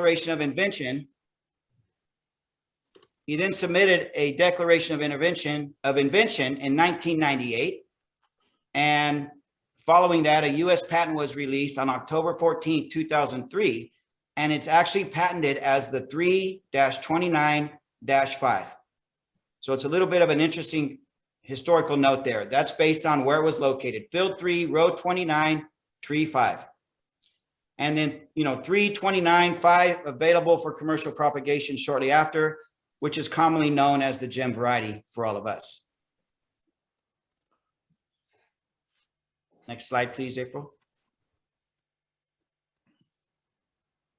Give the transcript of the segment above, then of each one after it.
Declaration of Invention. He then submitted a Declaration of Invention in 1998. And following that, a US patent was released on October 14, 2003. And it's actually patented as the 3-29-5. So it's a little bit of an interesting historical note there. That's based on where it was located. Field 3, row 29, tree 5. And then, 3-29-5 available for commercial propagation shortly after, which is commonly known as the gem variety for all of us. Next slide, please, April.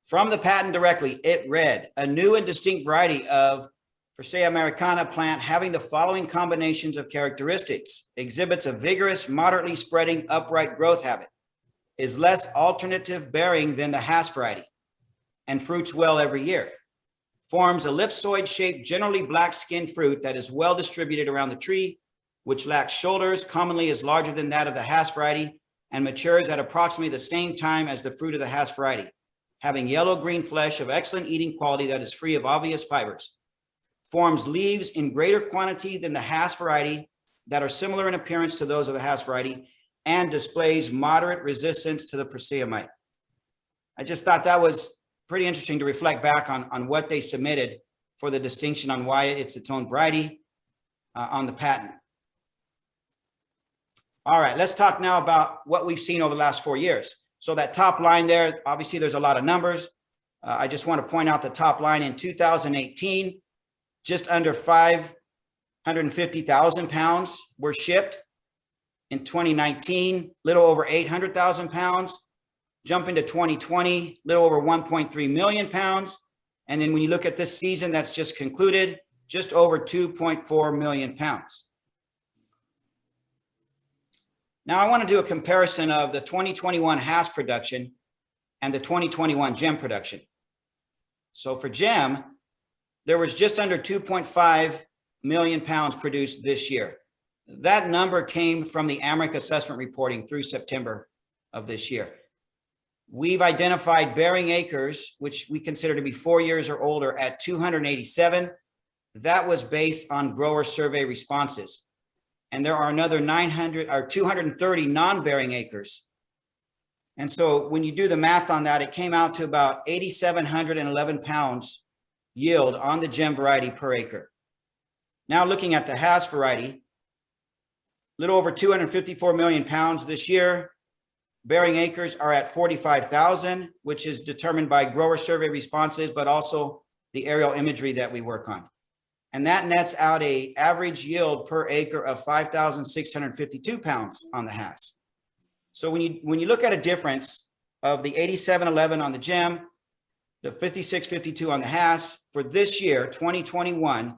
From the patent directly, it read, a new and distinct variety of Persea americana plant having the following combinations of characteristics: exhibits a vigorous, moderately spreading, upright growth habit, is less alternative bearing than the Hass variety, and fruits well every year. Forms ellipsoid shaped, generally black skinned fruit that is well distributed around the tree, which lacks shoulders, commonly is larger than that of the Hass variety, and matures at approximately the same time as the fruit of the Hass variety, having yellow-green flesh of excellent eating quality that is free of obvious fibers. Forms leaves in greater quantity than the Hass variety that are similar in appearance to those of the Hass variety, and displays moderate resistance to the Persea mite. I just thought that was pretty interesting to reflect back on what they submitted for the distinction on why it's its own variety on the patent. All right, let's talk now about what we've seen over the last 4 years. So that top line there, obviously there's a lot of numbers. I just want to point out the top line in 2018, just under 550,000 pounds were shipped. In 2019, little over 800,000 pounds. Jump into 2020, little over 1.3 million pounds. And then when you look at this season that's just concluded, just over 2.4 million pounds. Now I want to do a comparison of the 2021 Hass production and the 2021 gem production. So for gem, there was just under 2.5 million pounds produced this year. That number came from the AMRIC assessment reporting through September of this year. We've identified bearing acres, which we consider to be 4 years or older, at 287. That was based on grower survey responses. And there are another 230 non-bearing acres. And so when you do the math on that, it came out to about 8,711 pounds yield on the gem variety per acre. Now looking at the Hass variety, little over 254 million pounds this year. Bearing acres are at 45,000, which is determined by grower survey responses, but also the aerial imagery that we work on. And that nets out an average yield per acre of 5,652 pounds on the Hass. So when you look at a difference of the 8711 on the gem, the 5652 on the Hass, for this year, 2021,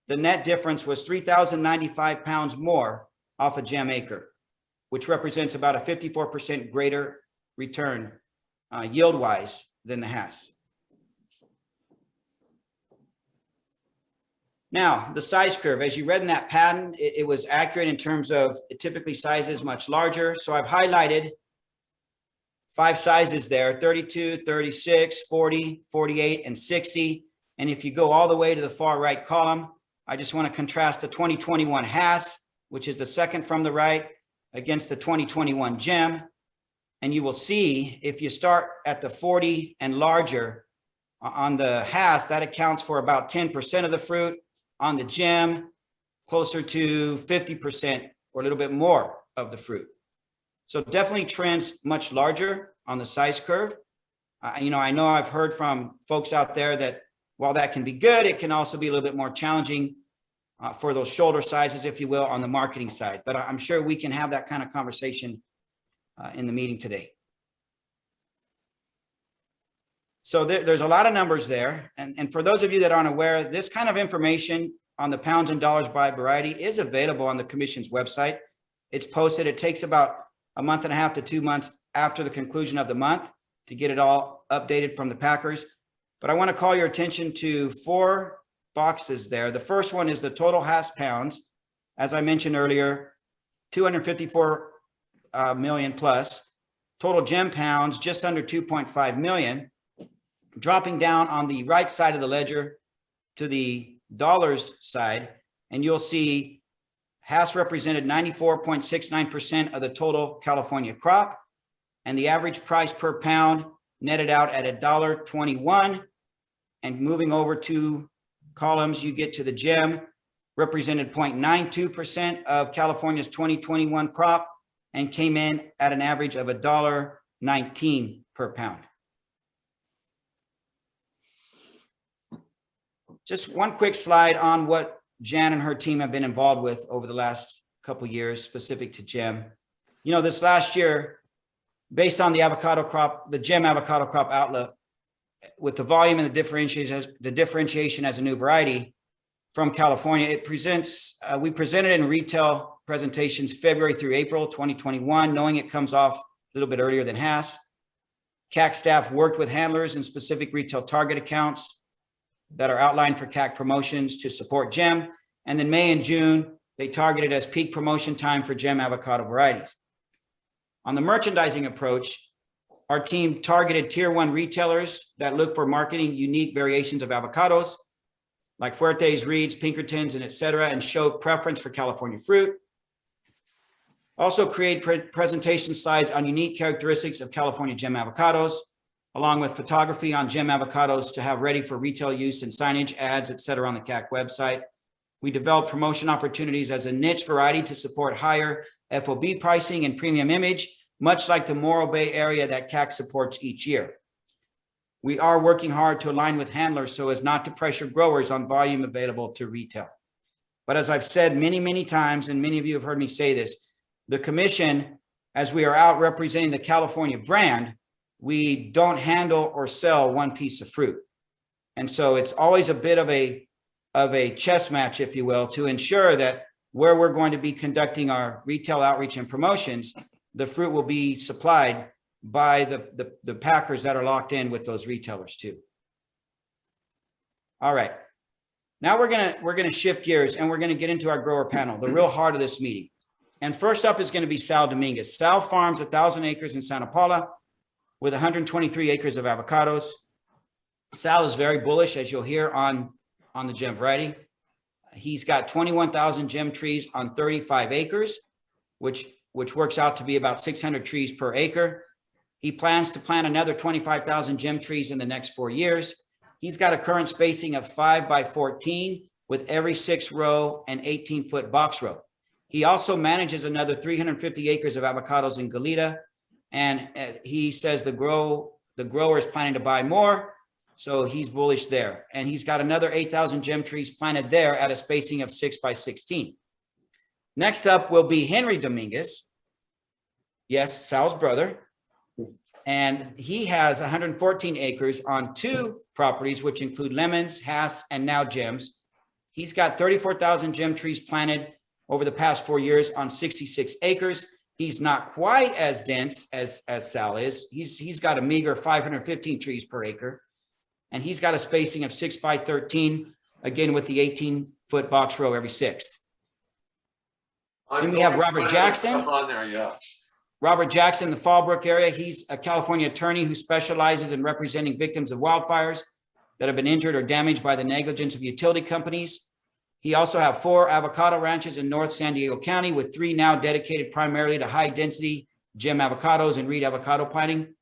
the net difference was 3,095 pounds more off a gem acre, which represents about a 54% greater return yield-wise than the Hass. Now, the size curve, as you read in that patent, it was accurate in terms of it typically sizes much larger. So I've highlighted 5 sizes there: 32, 36, 40, 48, and 60. And if you go all the way to the far right column, I just want to contrast the 2021 Hass, which is the second from the right, against the 2021 gem. And you will see if you start at the 40 and larger on the Hass, that accounts for about 10% of the fruit. On the gem, closer to 50% or a little bit more of the fruit. So definitely trends much larger on the size curve. I know I've heard from folks out there that while that can be good, it can also be a little bit more challenging for those shoulder sizes, if you will, on the marketing side. But I'm sure we can have that kind of conversation in the meeting today. So there's a lot of numbers there. And for those of you that aren't aware, this kind of information on the pounds and dollars by variety is available on the Commission's website. It's posted. It takes about a month and a half to 2 months after the conclusion of the month to get it all updated from the packers. But I want to call your attention to 4 boxes there. The first one is the total Hass pounds. As I mentioned earlier, 254 million plus. Total gem pounds, just under 2.5 million. dropping down on the right side of the ledger to the dollars side, and you'll see Hass represented 94.69% of the total California crop, and the average price per pound netted out at $1.21. And moving over two columns, you get to the gem, represented 0.92% of California's 2021 crop and came in at an average of $1.19 per pound. Just one quick slide on what Jan and her team have been involved with over the last couple of years specific to gem. You know, this last year, based on the avocado crop, the gem avocado crop outlook, with the volume and the differentiation as a new variety from California, it presents, we presented in retail presentations February through April 2021, knowing it comes off a little bit earlier than Hass. CAC staff worked with handlers in specific retail target accounts that are outlined for CAC promotions to support gem. And then May and June, they targeted as peak promotion time for gem avocado varieties. On the merchandising approach, our team targeted tier 1 retailers that look for marketing unique variations of avocados, like Fuertes, Reeds, Pinkertons, and et cetera, and showed preference for California fruit. Also create presentation slides on unique characteristics of California gem avocados, along with photography on gem avocados to have ready for retail use and signage, ads, et cetera, on the CAC website. We developed promotion opportunities as a niche variety to support higher FOB pricing and premium image, much like the Morro Bay area that CAC supports each year. We are working hard to align with handlers so as not to pressure growers on volume available to retail. But as I've said many, many times, and many of you have heard me say this, the commission, as we are out representing the California brand, we don't handle or sell one piece of fruit. And so it's always a bit of a chess match, if you will, to ensure that where we're going to be conducting our retail outreach and promotions, the fruit will be supplied by the packers that are locked in with those retailers too. All right. Now we're gonna shift gears and we're gonna get into our grower panel, the real heart of this meeting. And first up is gonna be Sal Dominguez. Sal farms 1,000 acres in Santa Paula with 123 acres of avocados. Sal is very bullish, as you'll hear, on the gem variety. He's got 21,000 gem trees on 35 acres, which works out to be about 600 trees per acre. He plans to plant another 25,000 gem trees in the next 4 years. He's got a current spacing of 5 by 14 with every 6 row and 18-foot box row. He also manages another 350 acres of avocados in Goleta, and he says the grower is planning to buy more, so he's bullish there. And he's got another 8,000 gem trees planted there at a spacing of 6 by 16. Next up will be Henry Dominguez. Yes, Sal's brother. And he has 114 acres on 2 properties, which include lemons, Hass, and now gems. He's got 34,000 gem trees planted over the past 4 years on 66 acres. He's not quite as dense as Sal is. He's got a meager 515 trees per acre. And he's got a spacing of 6 by 13, again with the 18-foot box row every 6th. Then we have Robert Jackson. On there, yeah. Robert Jackson, the Fallbrook area. He's a California attorney who specializes in representing victims of wildfires that have been injured or damaged by the negligence of utility companies. He also has 4 avocado ranches in North San Diego County, with 3 now dedicated primarily to high density gem avocados and reed avocado planting.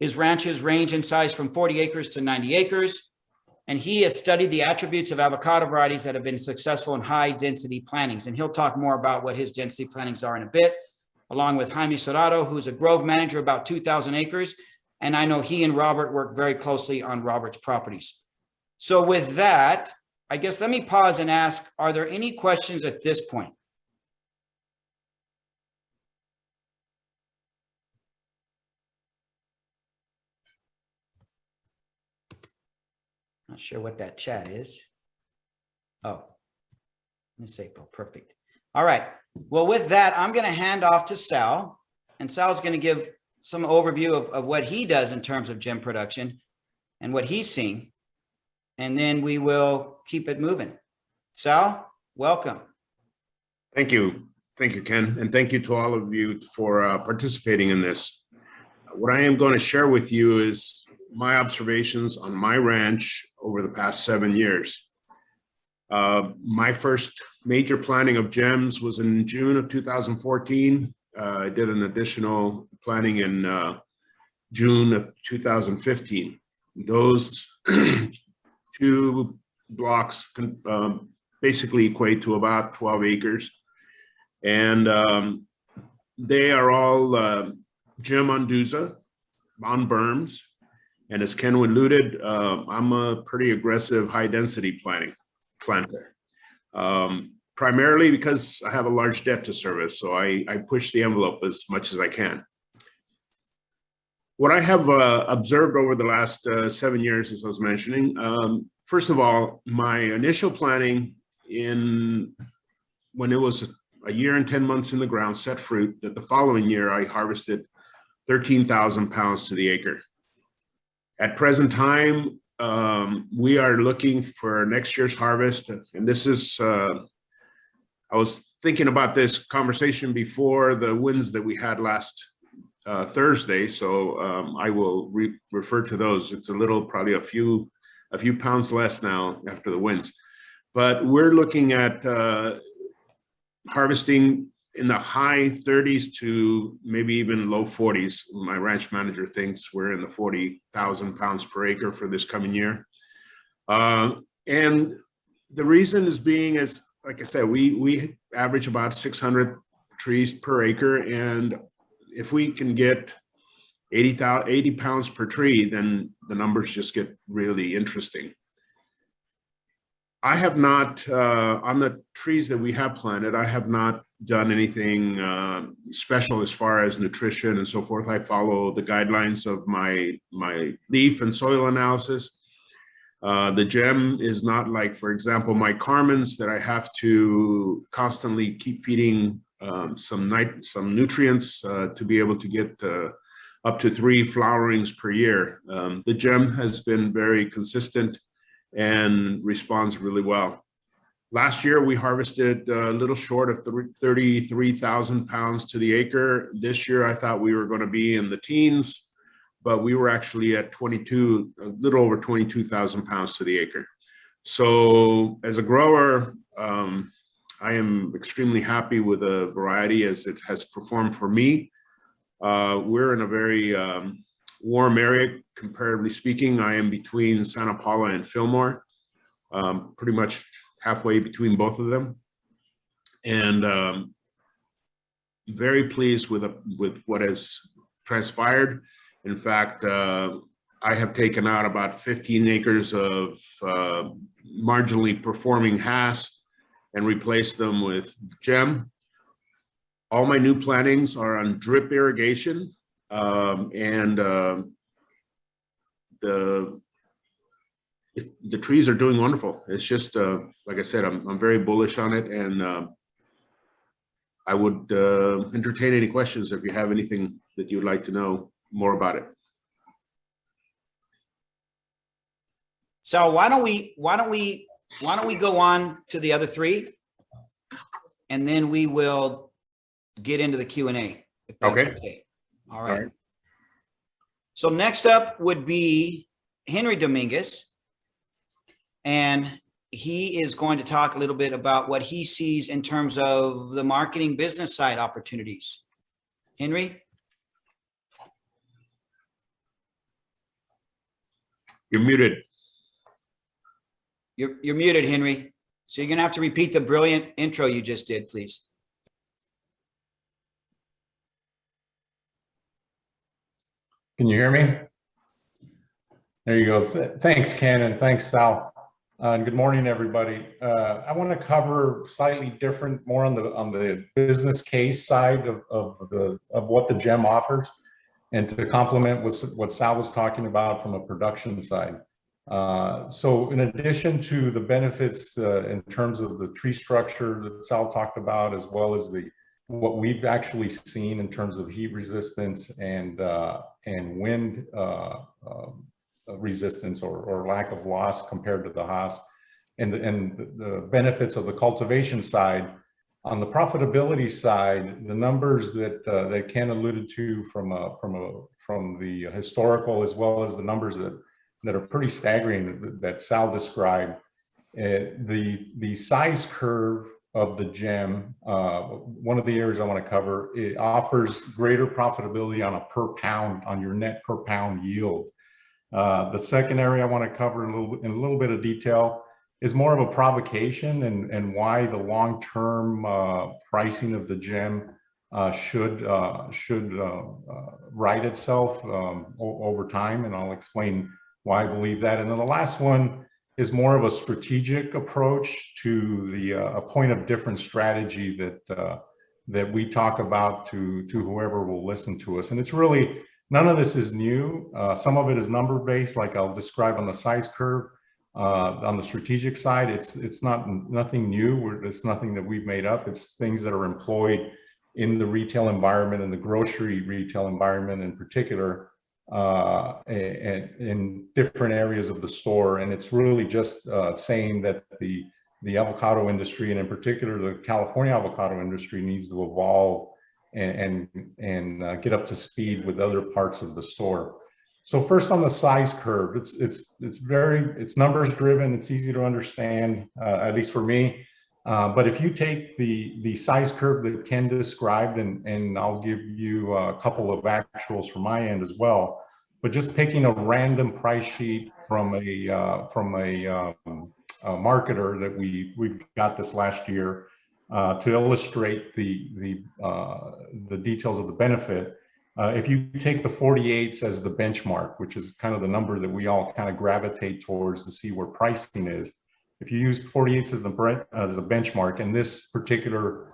His ranches range in size from 40 acres to 90 acres. And he has studied the attributes of avocado varieties that have been successful in high density plantings. And he'll talk more about what his density plantings are in a bit, along with Jaime Serrato, who's a grove manager about 2,000 acres. And I know he and Robert work very closely on Robert's properties. So with that, I guess let me pause and ask, are there any questions at this point? Not sure what that chat is. Oh, Miss April, perfect. All right. Well, with that, I'm going to hand off to Sal, and Sal's going to give some overview of what he does in terms of gem production and what he's seeing, and then we will keep it moving. Sal, welcome. Thank you. Thank you, Ken. And thank you to all of you for participating in this. What I am going to share with you is my observations on my ranch over the past 7 years. My first major planting of gems was in June of 2014. I did an additional planting in June of 2015. Those two blocks basically equate to about 12 acres. And they are all gem Unduza on berms. And as Ken alluded, I'm a pretty aggressive high density planter. Primarily because I have a large debt to service. So I push the envelope as much as I can. What I have observed over the last 7 years, as I was mentioning, first of all, my initial planting when it was a year and 10 months in the ground, set fruit, that the following year I harvested 13,000 pounds to the acre. At present time, we are looking for next year's harvest. And this is, I was thinking about this conversation before the wins that we had last Thursday. So I will refer to those. It's a little, probably a few pounds less now after the wins. But we're looking at harvesting in the high 30s to maybe even low 40s. My ranch manager thinks we're in the 40,000 pounds per acre for this coming year. And the reason is being, as like I said, we average about 600 trees per acre. And if we can get 80 pounds per tree, then the numbers just get really interesting. I have not, on the trees that we have planted, I have not done anything special as far as nutrition and so forth. I follow the guidelines of my leaf and soil analysis. The gem is not like, for example, my Carmens that I have to constantly keep feeding some nutrients to be able to get up to 3 flowerings per year. The gem has been very consistent and responds really well. Last year, we harvested a little short of 33,000 pounds to the acre. This year, I thought we were going to be in the teens, but we were actually at a little over 22,000 pounds to the acre. So as a grower, I am extremely happy with the variety as it has performed for me. We're in a very warm area, comparatively speaking. I am between Santa Paula and Fillmore, pretty much halfway between both of them. And very pleased with what has transpired. In fact, I have taken out about 15 acres of marginally performing Hass and replaced them with gem. All my new plantings are on drip irrigation, and the trees are doing wonderful. It's just, like I said, I'm very bullish on it, and I would entertain any questions if you have anything that you'd like to know more about it. So why don't we go on to the other 3, and then we will get into the Q&A. If that's okay. All right. So next up would be Henry Dominguez, and he is going to talk a little bit about what he sees in terms of the marketing business side opportunities. Henry? You're muted. You're muted, Henry. So you're going to have to repeat the brilliant intro you just did, please. Can you hear me? There you go. Thanks, Ken, and thanks, Sal. And good morning, everybody. I want to cover slightly different, more on the business case side of what the gem offers, and to complement what Sal was talking about from a production side. So in addition to the benefits in terms of the tree structure that Sal talked about, as well as what we've actually seen in terms of heat resistance and wind resistance or lack of loss compared to the Haas, and the benefits of the cultivation side. On the profitability side, the numbers that Ken alluded to from the historical as well as the numbers that are pretty staggering that Sal described. The size curve of the gem, one of the areas I want to cover, it offers greater profitability on a per pound, on your net per pound yield. The second area I want to cover in a little bit of detail is more of a provocation and why the long-term pricing of the gem should right itself over time, and I'll explain why I believe that. And then the last one is more of a strategic approach to the a point of different strategy that we talk about to whoever will listen to us. And it's really, none of this is new. Some of it is number based, like I'll describe on the size curve. On the strategic side, it's nothing new. It's nothing that we've made up. It's things that are employed in the retail environment and the grocery retail environment in particular, and in different areas of the store. And it's really just saying that the avocado industry, and in particular the California avocado industry, needs to evolve and get up to speed with other parts of the store. So first on the size curve, it's numbers driven. It's easy to understand, at least for me. But if you take the size curve that Ken described, and I'll give you a couple of actuals from my end as well, but just picking a random price sheet from a marketer that we've got this last year to illustrate the details of the benefit. If you take the 48s as the benchmark, which is kind of the number that we all kind of gravitate towards to see where pricing is. If you use 48s as a benchmark, in this particular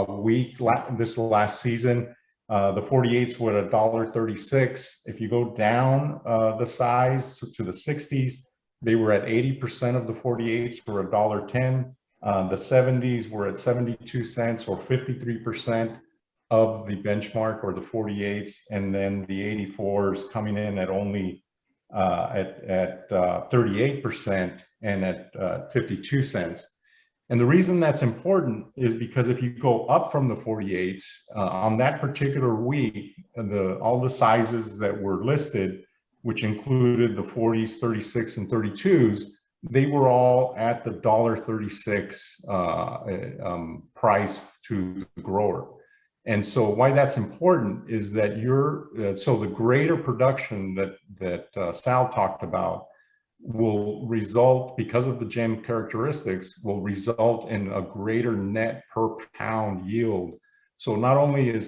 week, this last season, the 48s were at $1.36. If you go down the size to the 60s, they were at 80% of the 48s for $1.10. The 70s were at 72 cents or 53% of the benchmark or the 48s, and then the 84s coming in at only at 38% and at 52 cents. And the reason that's important is because if you go up from the 48s on that particular week, all the sizes that were listed, which included the 40s, 36, and 32s, they were all at the $1.36 price to the grower. And so why that's important is that so the greater production that Sal talked about will result, because of the gem characteristics, will result in a greater net per pound yield. So not only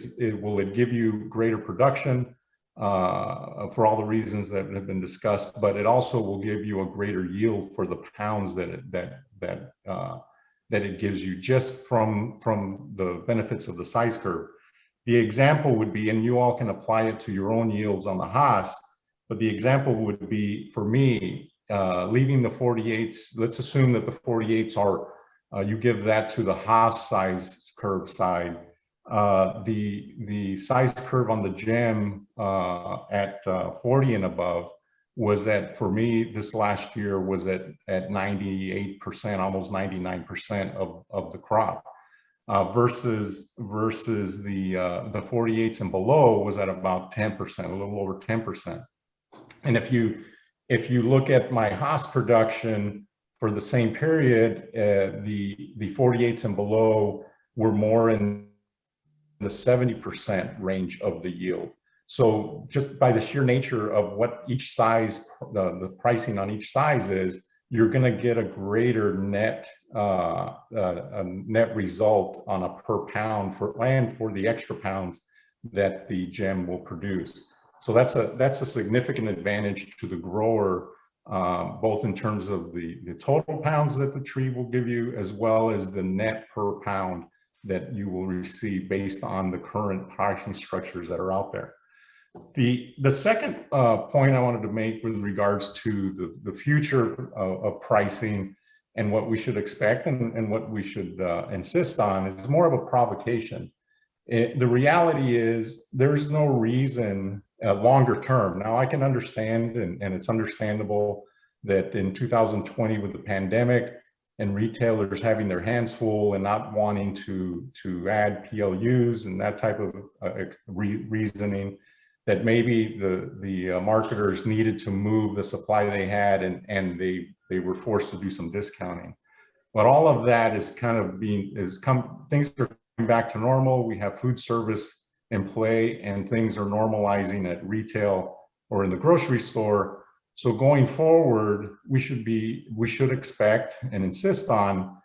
will it give you greater production for all the reasons that have been discussed, but it also will give you a greater yield for the pounds that it gives you just from the benefits of the size curve. The example would be, and you all can apply it to your own yields on the Haas, but the example would be for me, leaving the 48s, let's assume that the 48s are, you give that to the Haas size curve side. The size curve on the gem at 40 and above was at, for me, this last year was at 98%, almost 99% of the crop, versus the 48s and below was at about 10%, a little over 10%. And if you look at my Haas production for the same period, the 48s and below were more in the 70% range of the yield. So just by the sheer nature of what each size, the pricing on each size is, you're going to get a greater net net result on a per pound for the extra pounds that the gem will produce. So that's a significant advantage to the grower, both in terms of the total pounds that the tree will give you, as well as the net per pound that you will receive based on the current pricing structures that are out there. The second point I wanted to make with regards to the future of pricing and what we should expect and what we should insist on is more of a provocation. The reality is there's no reason longer term. Now I can understand, and it's understandable that in 2020 with the pandemic and retailers having their hands full and not wanting to add PLUs and that type of reasoning, that maybe the marketers needed to move the supply they had, and they were forced to do some discounting. But all of that is kind of things are coming back to normal. We have food service in play, and things are normalizing at retail or in the grocery store. So going forward, we should expect and insist on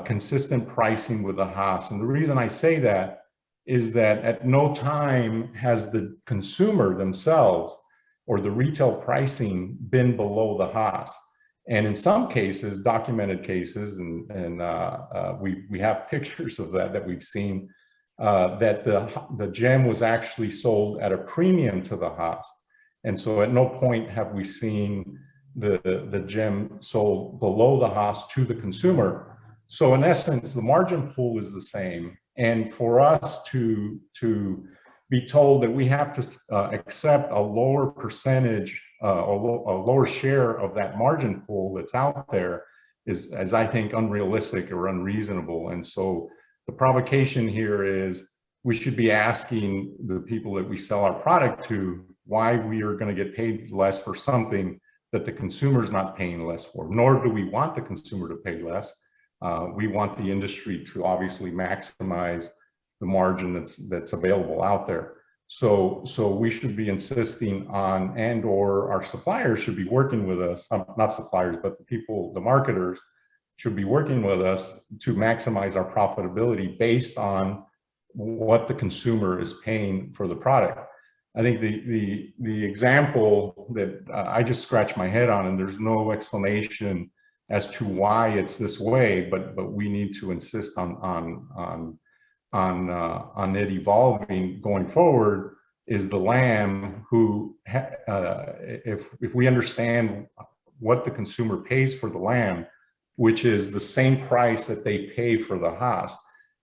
consistent pricing with the Haas. And the reason I say that is that at no time has the consumer themselves or the retail pricing been below the Haas. And in some cases, documented cases, and we have pictures of that we've seen, that the gem was actually sold at a premium to the Haas. And so at no point have we seen the gem sold below the Haas to the consumer. So in essence, the margin pool is the same. And for us to be told that we have to accept a lower percentage, a lower share of that margin pool that's out there is, as I think, unrealistic or unreasonable. And so the provocation here is we should be asking the people that we sell our product to why we are going to get paid less for something that the consumer is not paying less for, nor do we want the consumer to pay less. We want the industry to obviously maximize the margin that's available out there. So we should be insisting on, and or our suppliers should be working with us, not suppliers, but the people, the marketers should be working with us to maximize our profitability based on what the consumer is paying for the product. I think the example that I just scratched my head on, and there's no explanation as to why it's this way, but we need to insist on it evolving going forward, is the lamb, who if we understand what the consumer pays for the lamb, which is the same price that they pay for the Haas,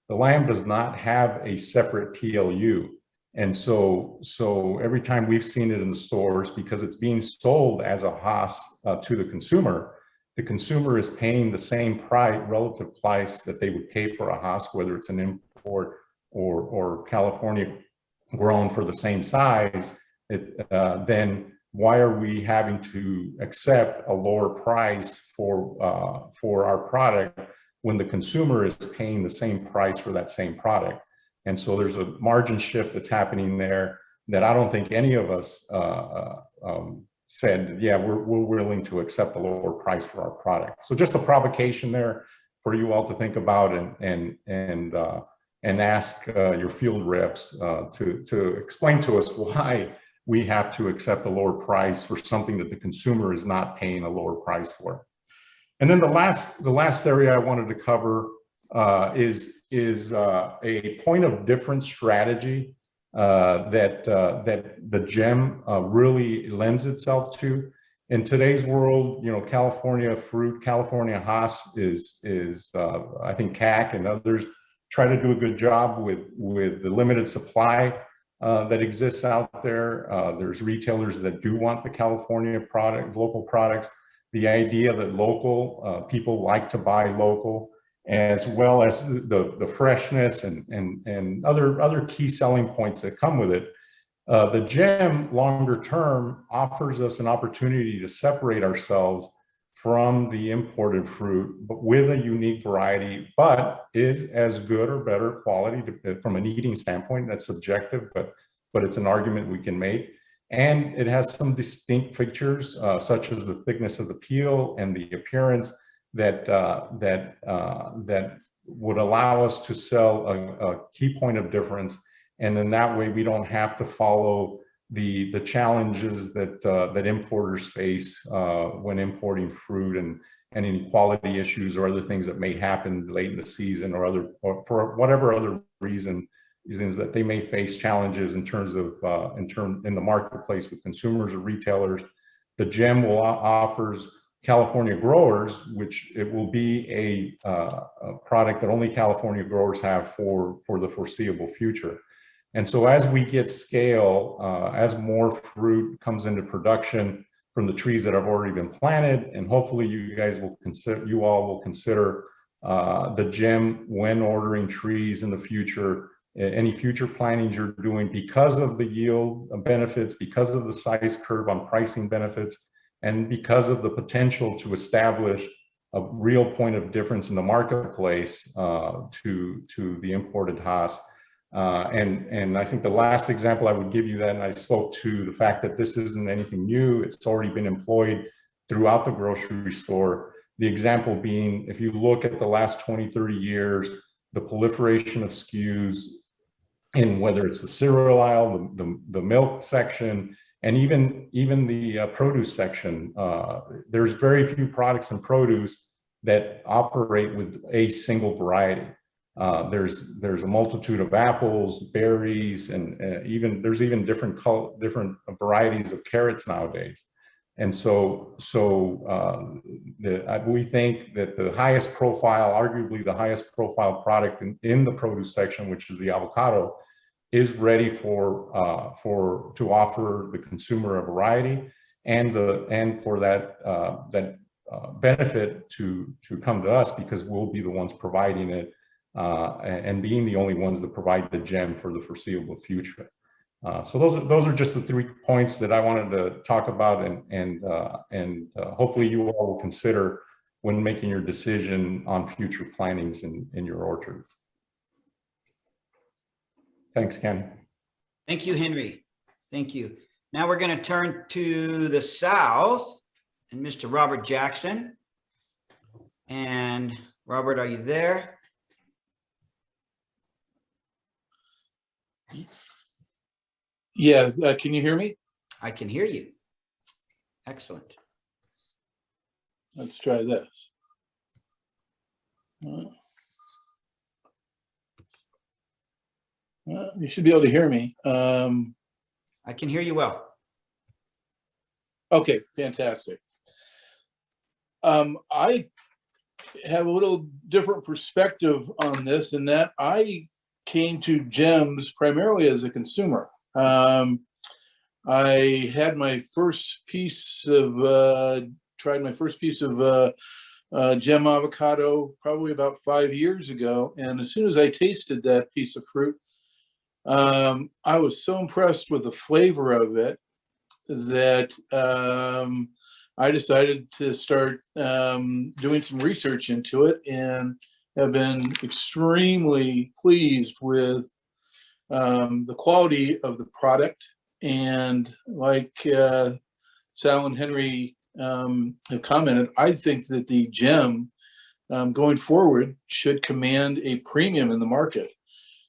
the lamb does not have a separate PLU. And so every time we've seen it in the stores, because it's being sold as a Haas to the consumer is paying the same price, relative price that they would pay for a Haas, whether it's an import or California grown for the same size. Then why are we having to accept a lower price for our product when the consumer is paying the same price for that same product? And so there's a margin shift that's happening there that I don't think any of us said, yeah, we're willing to accept a lower price for our product. So just a provocation there for you all to think about and ask your field reps to explain to us why we have to accept a lower price for something that the consumer is not paying a lower price for. And then the last area I wanted to cover is a point of difference strategy that the gem really lends itself to. In today's world, you know, California fruit, California Haas is I think CAC and others try to do a good job with the limited supply that exists out there. There's retailers that do want the California product, local products. The idea that local people like to buy local, as well as the freshness and other key selling points that come with it. The gem longer term offers us an opportunity to separate ourselves from the imported fruit, but with a unique variety, but is as good or better quality from an eating standpoint. That's subjective, but it's an argument we can make. And it has some distinct features, such as the thickness of the peel and the appearance that would allow us to sell a key point of difference. And then that way we don't have to follow the challenges that importers face when importing fruit and any quality issues or other things that may happen late in the season or for whatever other reasons that they may face challenges in terms of in the marketplace with consumers or retailers. The gem offers California growers, which it will be a product that only California growers have for the foreseeable future. And so as we get scale, as more fruit comes into production from the trees that have already been planted, and hopefully you all will consider the gem when ordering trees in the future, any future plantings you're doing because of the yield benefits, because of the size curve on pricing benefits, and because of the potential to establish a real point of difference in the marketplace to the imported Haas. And I think the last example I would give you then, I spoke to the fact that this isn't anything new. It's already been employed throughout the grocery store. The example being, if you look at the last 20, 30 years, the proliferation of SKUs in whether it's the cereal aisle, the milk section, and even the produce section, there's very few products in produce that operate with a single variety. There's a multitude of apples, berries, and there's even different varieties of carrots nowadays. And so we think that the highest profile, arguably the highest profile product in the produce section, which is the avocado, is ready to offer the consumer a variety and for that benefit to come to us, because we'll be the ones providing it and being the only ones that provide the gem for the foreseeable future. So those are just the 3 points that I wanted to talk about, and hopefully you all will consider when making your decision on future plantings in your orchards. Thanks, Ken. Thank you, Henry. Thank you. Now we're going to turn to the south and Mr. Robert Jackson. And Robert, are you there? Yeah, can you hear me? I can hear you. Excellent. Let's try this. You should be able to hear me. I can hear you well. Okay, fantastic. I have a little different perspective on this, in that I came to gems primarily as a consumer. I had my first piece of, tried my first piece of gem avocado probably about 5 years ago. And as soon as I tasted that piece of fruit, I was so impressed with the flavor of it that I decided to start doing some research into it, and have been extremely pleased with the quality of the product. And like Sal and Henry have commented, I think that the gem going forward should command a premium in the market.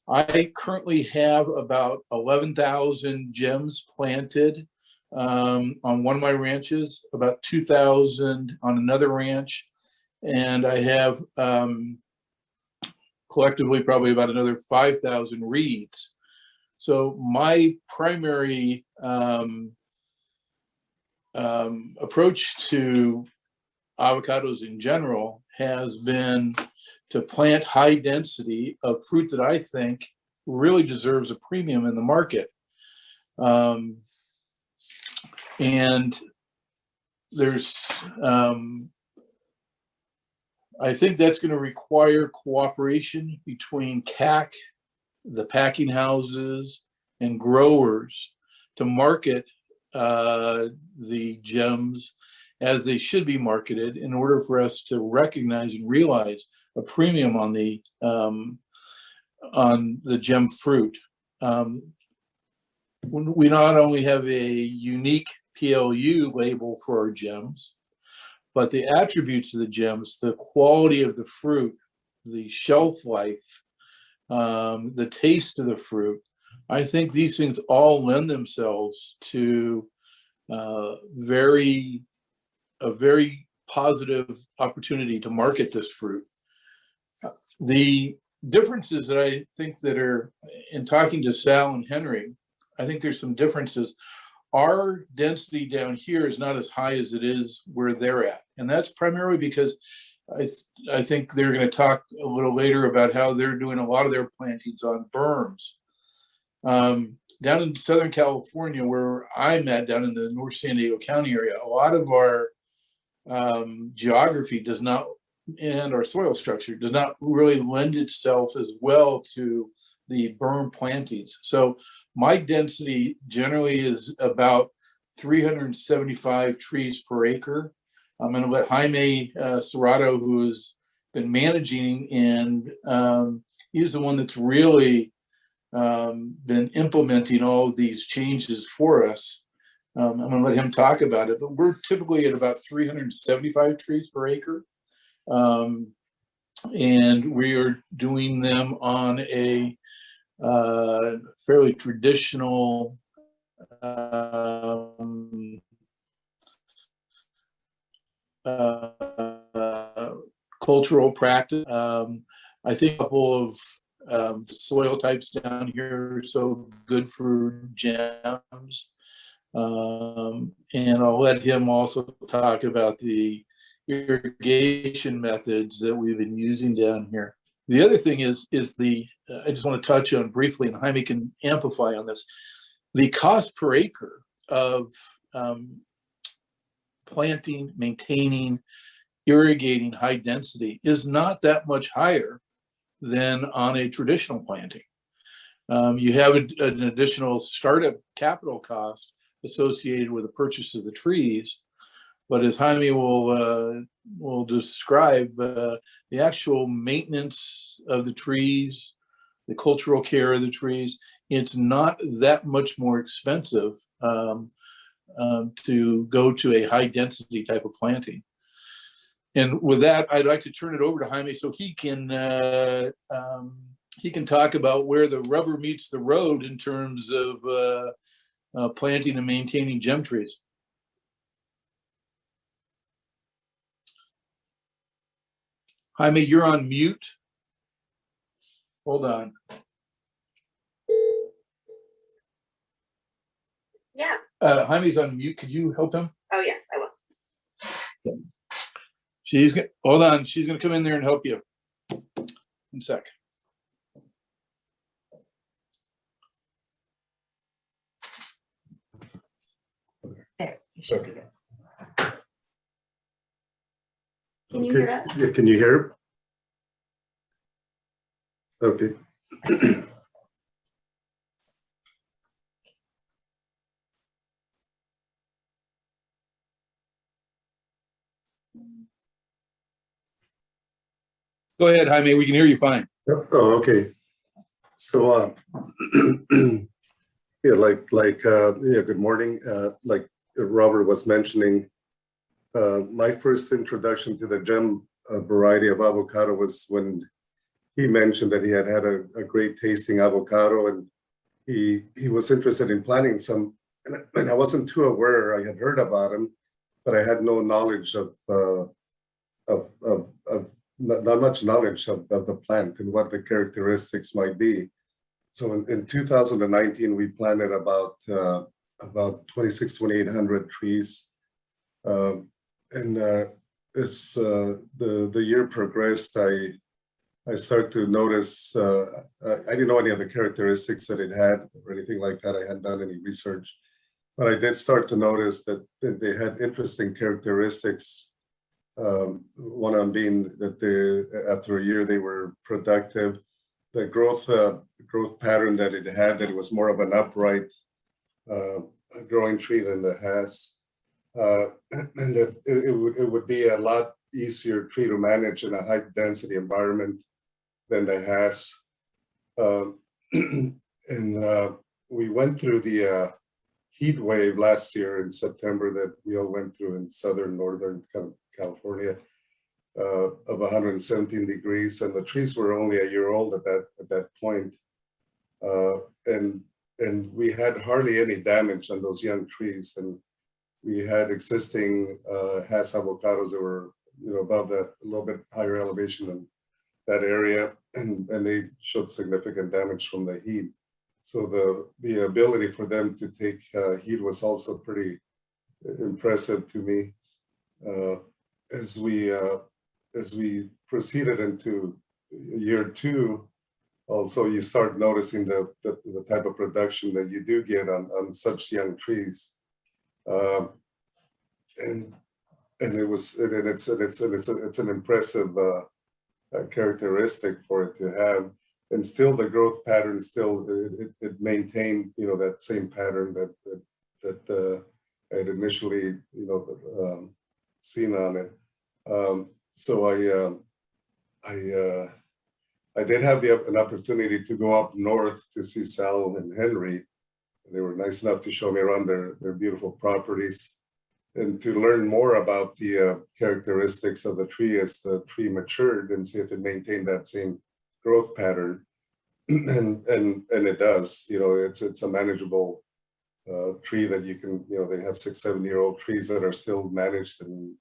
I currently have about 11,000 gems planted on one of my ranches, about 2,000 on another ranch, and I have collectively probably about another 5,000 reeds. So my primary approach to avocados in general has been to plant high density of fruit that I think really deserves a premium in the market. And there's, I think that's going to require cooperation between CAC, the packing houses, and growers to market the gems as they should be marketed, in order for us to recognize and realize a premium on the gem fruit. We not only have a unique PLU label for our gems, but the attributes of the gems, the quality of the fruit, the shelf life, the taste of the fruit, I think these things all lend themselves to a very positive opportunity to market this fruit. The differences that I think that are, in talking to Sal and Henry, I think there's some differences. Our density down here is not as high as it is where they're at. And that's primarily because I think they're going to talk a little later about how they're doing a lot of their plantings on berms. Down in Southern California, where I'm at, down in the North San Diego County area, a lot of our geography does not, and our soil structure does not really lend itself as well to the berm plantings. So my density generally is about 375 trees per acre. I'm going to let Jaime Serrato, who has been managing, and he's the one that's really been implementing all of these changes for us. I'm going to let him talk about it, but we're typically at about 375 trees per acre. And we are doing them on a fairly traditional cultural practice. I think a couple of soil types down here are so good for gems. And I'll let him also talk about the irrigation methods that we've been using down here. The other thing is the, I just want to touch on briefly, and Jaime can amplify on this, the cost per acre of planting, maintaining, irrigating high density is not that much higher than on a traditional planting. You have an additional startup capital cost associated with the purchase of the trees, but as Jaime will describe, the actual maintenance of the trees, the cultural care of the trees, it's not that much more expensive to go to a high density type of planting. And with that, I'd like to turn it over to Jaime so he can talk about where the rubber meets the road in terms of planting and maintaining gem trees. Jaime, you're on mute. Hold on. Yeah. Jaime's on mute. Could you help him? Oh, yeah, I will. Okay. She's gonna hold on. She's gonna come in there and help you. One sec. There. You should be Okay. good. Can you hear us? Yeah, can you hear? Okay. Go ahead, Jaime. We can hear you fine. Oh, okay. So, yeah, yeah, good morning. Like Robert was mentioning, my first introduction to the gem variety of avocado was when he mentioned that he had had a great tasting avocado, and he was interested in planting some, and I wasn't too aware. I had heard about him, but I had no knowledge of not much knowledge of the plant and what the characteristics might be. So in 2019, we planted about 2,800 trees. And as the year progressed, I started to notice, I didn't know any of the characteristics that it had or anything like that. I hadn't done any research, but I did start to notice that they had interesting characteristics. One of them being that after a year they were productive. The growth pattern that it had, that it was more of an upright growing tree than the has, and that it would be a lot easier tree to manage in a high density environment than the has. And we went through the heat wave last year in September that we all went through in northern California, of 117 degrees, and the trees were only a year old at that point, and we had hardly any damage on those young trees, and we had existing Hass avocados that were above that, a little bit higher elevation than that area, and they showed significant damage from the heat. So the ability for them to take heat was also pretty impressive to me. As we proceeded into year two, also you start noticing the type of production that you do get on such young trees, and it's an impressive characteristic for it to have. and still the growth pattern still it maintained, you know, that same pattern that I had initially, you know, seen on it. So I did have an opportunity to go up north to see Sal and Henry. They were nice enough to show me around their beautiful properties and to learn more about the characteristics of the tree as the tree matured and see if it maintained that same growth pattern. And it does. You know, it's a manageable tree that you can, you know, they have 6-7 year old trees that are still managed and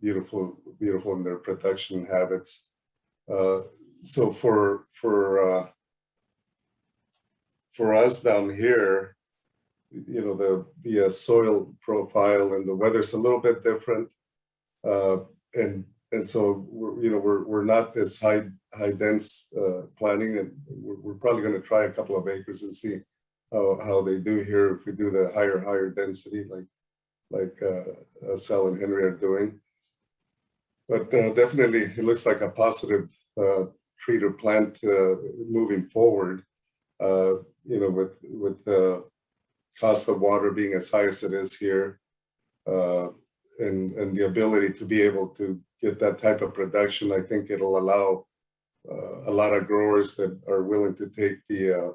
beautiful in their production habits. So for us down here, you know, the soil profile and the weather's a little bit different, and so we're not as high dense planting, and we're probably going to try a couple of acres and see how they do here if we do the higher density like Sal and Henry are doing. But definitely, it looks like a positive tree to plant moving forward. You know, with the cost of water being as high as it is here, and the ability to be able to get that type of production, I think it'll allow a lot of growers that are willing to take the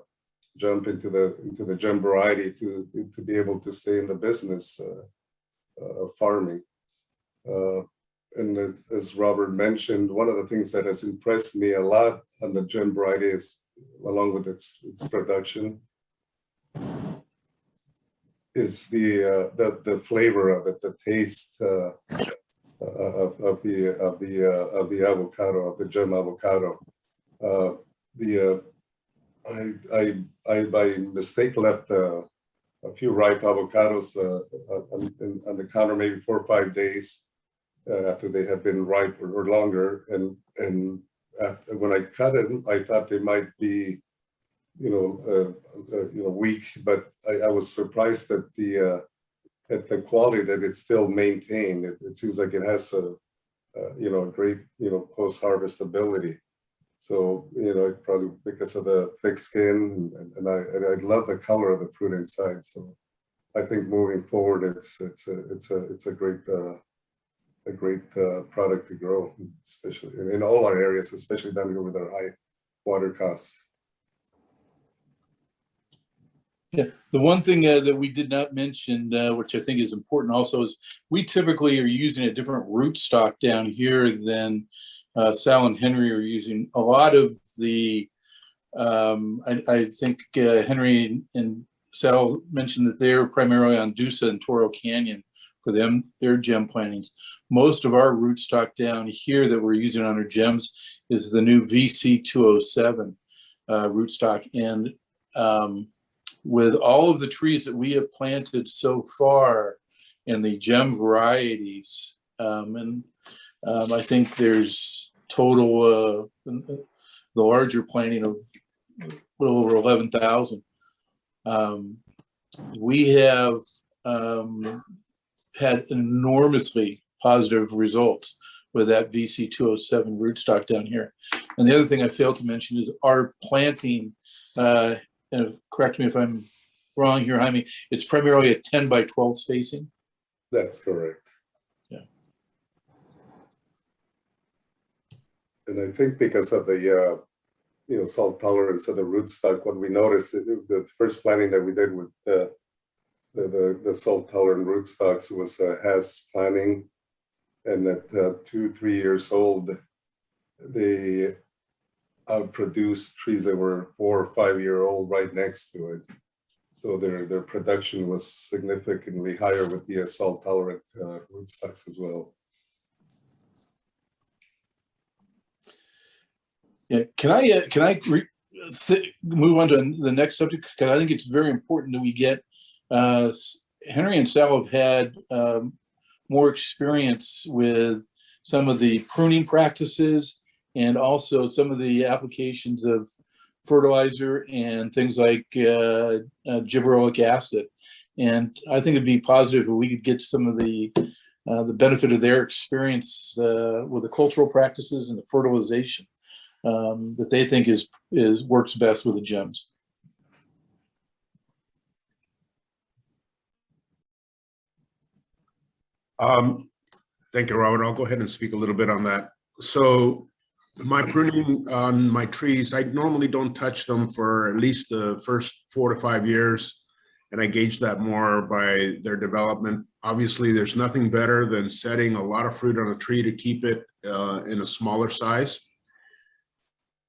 jump into the gem variety to be able to stay in the business of farming. And as Robert mentioned, one of the things that has impressed me a lot on the gem variety is, along with its production, is the flavor of it, the taste of the avocado, of the gem avocado. I by mistake left a few ripe avocados on the counter, maybe 4 or 5 days after they had been ripe or longer, and when I cut it, I thought they might be, weak, but I was surprised at the quality that it's still maintained. It seems like it has a great post-harvest ability. So probably because of the thick skin, and I love the color of the fruit inside. So I think moving forward, it's a great product to grow, especially in all our areas, especially down here with our high water costs. Yeah, the one thing that we did not mention, which I think is important also, is we typically are using a different rootstock down here than Sal and Henry are using. A lot of the, I think Henry and Sal mentioned that they're primarily on Dusa and Toro Canyon for their gem plantings. Most of our rootstock down here that we're using on our gems is the new VC207 rootstock. And with all of the trees that we have planted so far in the gem varieties, I think there's total, the larger planting of a little over 11,000. We have had enormously positive results with that VC207 rootstock down here. And the other thing I failed to mention is our planting, and correct me if I'm wrong here, Jaime, it's primarily a 10 by 12 spacing. That's correct. Yeah. And I think because of the salt tolerance of the rootstock, what we noticed, the first planting that we did with the salt tolerant rootstocks was Hess planting, and at 2-3 years old, they outproduced trees that were 4 or 5 year old right next to it. So their production was significantly higher with the salt tolerant rootstocks as well. Yeah, can I move on to the next subject? Because I think it's very important that we get Henry and Sal have had more experience with some of the pruning practices and also some of the applications of fertilizer and things like gibberellic acid. And I think it'd be positive if we could get some of the benefit of their experience with the cultural practices and the fertilization that they think is works best with the gems. Thank you, Robert. I'll go ahead and speak a little bit on that. So my pruning on my trees, I normally don't touch them for at least the first 4 to 5 years. And I gauge that more by their development. Obviously, there's nothing better than setting a lot of fruit on a tree to keep it in a smaller size.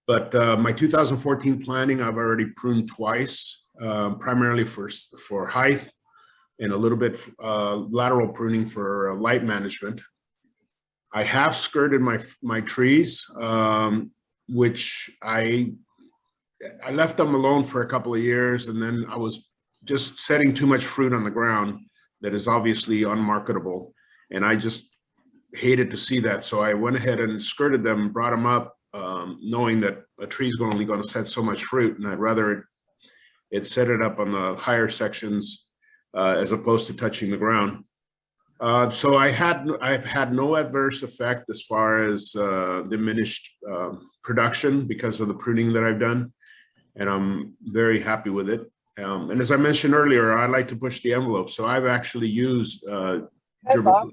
But my 2014 planting, I've already pruned twice, primarily for height and a little bit lateral pruning for light management. I have skirted my trees, which I left them alone for a couple of years, and then I was just setting too much fruit on the ground that is obviously unmarketable, and I just hated to see that. So I went ahead and skirted them, brought them up, knowing that a tree's only going to set so much fruit, and I'd rather it set it up on the higher sections as opposed to touching the ground. So I've had no adverse effect as far as diminished production because of the pruning that I've done, and I'm very happy with it. And as I mentioned earlier, I like to push the envelope. So I've actually used Bob.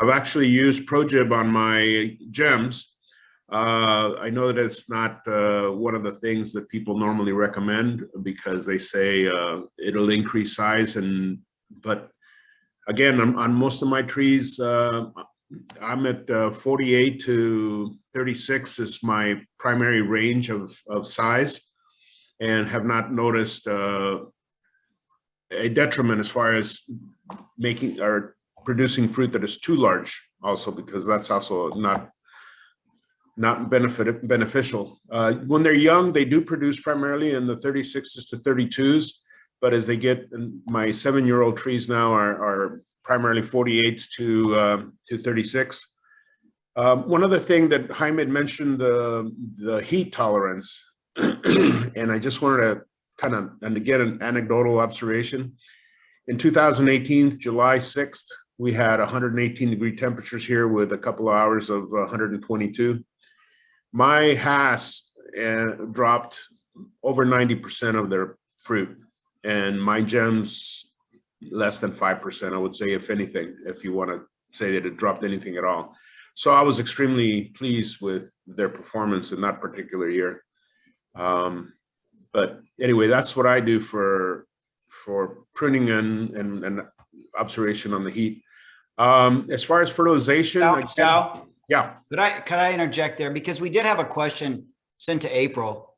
I've actually used ProGib on my gems. I know that it's not one of the things that people normally recommend because they say it'll increase size, but again, on most of my trees, I'm at 48 to 36 is my primary range of size, and have not noticed a detriment as far as making or producing fruit that is too large also, because that's also not beneficial. When they're young, they do produce primarily in the 36s to 32s, but as they get, my 7-year-old trees now are primarily 48s to 36. One other thing that Jaime had mentioned, the heat tolerance, and I just wanted to kind of, and to get an anecdotal observation. In 2018, July 6th, we had 118-degree temperatures here with a couple of hours of 122. My Hass dropped over 90% of their fruit, and my gems less than 5%, I would say, if anything, if you want to say that it dropped anything at all. So I was extremely pleased with their performance in that particular year. But anyway, that's what I do for pruning and observation on the heat. As far as fertilization, Sal, yeah. could I interject there? Because we did have a question sent to April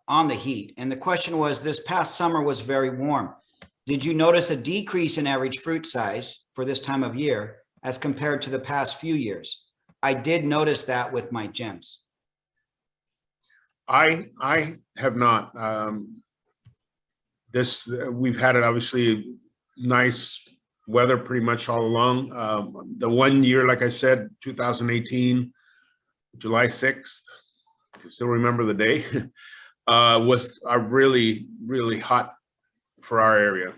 on the heat. And the question was, this past summer was very warm. Did you notice a decrease in average fruit size for this time of year as compared to the past few years? I did notice that with my gems. I have not. We've had it obviously nice weather pretty much all along. The one year, like I said, 2018, July 6th, I can still remember the day, was really, really hot for our area.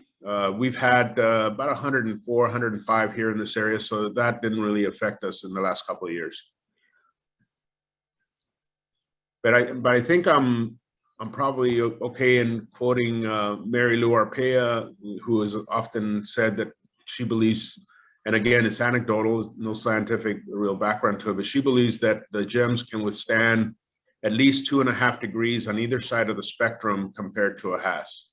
We've had about 104, 105 here in this area, so that didn't really affect us in the last couple of years. But I think I'm probably okay in quoting Mary Lou Arpaia, who has often said that she believes, and again, it's anecdotal, no scientific real background to it, but she believes that the gems can withstand at least 2.5 degrees on either side of the spectrum compared to a Hass.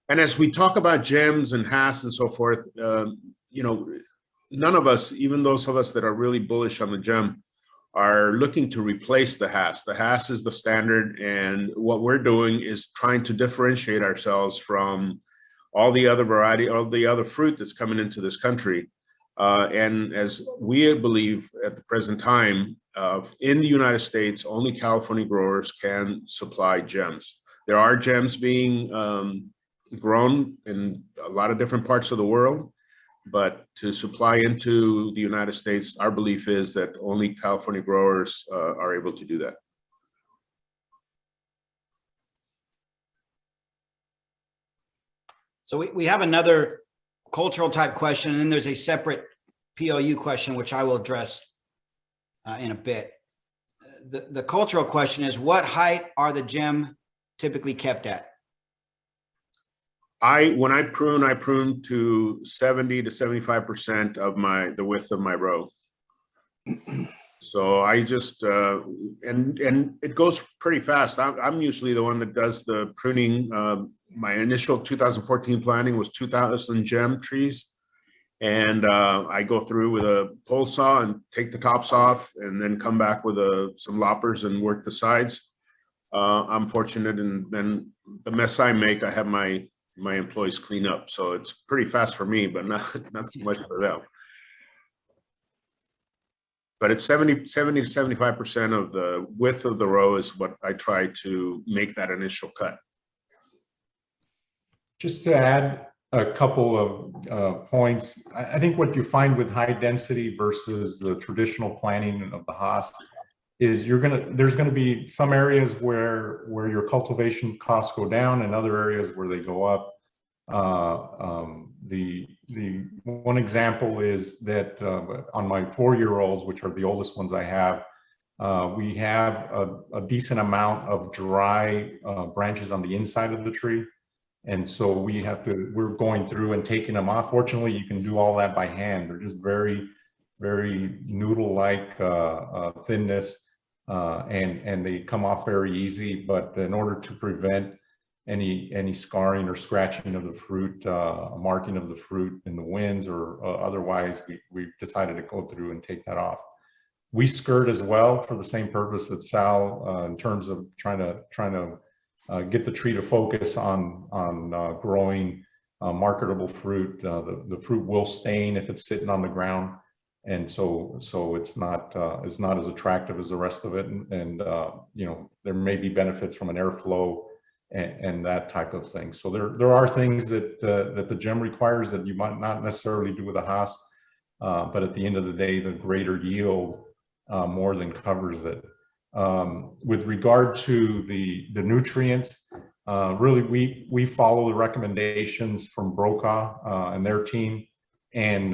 And as we talk about gems and Hass and so forth, you know, none of us, even those of us that are really bullish on the gem, are looking to replace the Hass. The Hass is the standard, and what we're doing is trying to differentiate ourselves from all the other variety, all the other fruit that's coming into this country. And as we believe at the present time, in the United States, only California growers can supply gems. There are gems being grown in a lot of different parts of the world, but to supply into the United States, our belief is that only California growers are able to do that. So we have another cultural type question, and then there's a separate POU question, which I will address in a bit. the cultural question is, what height are the gem typically kept at? When I prune to 70 to 75% of the width of my row. So I just, and it goes pretty fast. I'm usually the one that does the pruning. My initial 2014 planting was 2,000 gem trees. And I go through with a pole saw and take the tops off and then come back with some loppers and work the sides. I'm fortunate, and then the mess I make, I have my employees clean up. So it's pretty fast for me, but not so much for them. But it's 70 to 75% of the width of the row is what I try to make that initial cut. Just to add a couple of points, I think what you find with high density versus the traditional planting of the Haas is there's gonna be some areas where your cultivation costs go down and other areas where they go up. The one example is that on my 4-year-olds, which are the oldest ones I have, we have a decent amount of dry branches on the inside of the tree. And so we're going through and taking them off. Fortunately, you can do all that by hand. They're just very, very noodle-like thinness, and they come off very easy. But in order to prevent any scarring or scratching of the fruit, marking of the fruit in the winds or otherwise, we decided to go through and take that off. We skirt as well for the same purpose that Sal, in terms of trying to get the tree to focus on growing marketable fruit. The fruit will stain if it's sitting on the ground, and so it's not as attractive as the rest of it. And you know, there may be benefits from an airflow and that type of thing. So there are things that the gem requires that you might not necessarily do with a Haas, but at the end of the day, the greater yield more than covers it. With regard to the nutrients, really we follow the recommendations from Brokaw and their team, and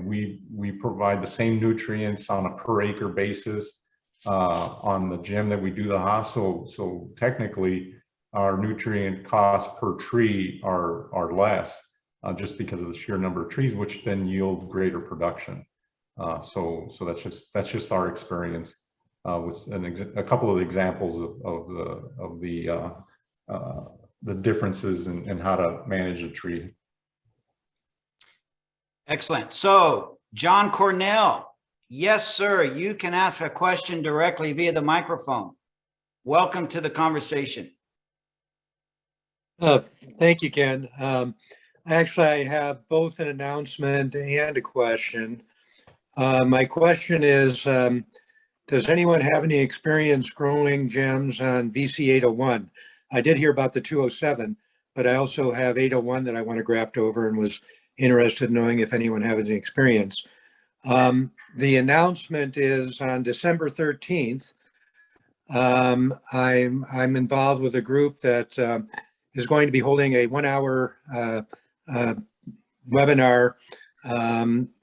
we provide the same nutrients on a per acre basis on the gem that we do the Haas. So technically, our nutrient costs per tree are less just because of the sheer number of trees, which then yield greater production. So that's just our experience. With a couple of examples of the differences in how to manage a tree. Excellent. So John Cornell, yes, sir, you can ask a question directly via the microphone. Welcome to the conversation. Thank you, Ken. Actually, I have both an announcement and a question. My question is, does anyone have any experience growing gems on VC 801? I did hear about the 207, but I also have 801 that I want to graft over and was interested in knowing if anyone has any experience. The announcement is on December 13th. I'm involved with a group that is going to be holding a 1-hour webinar.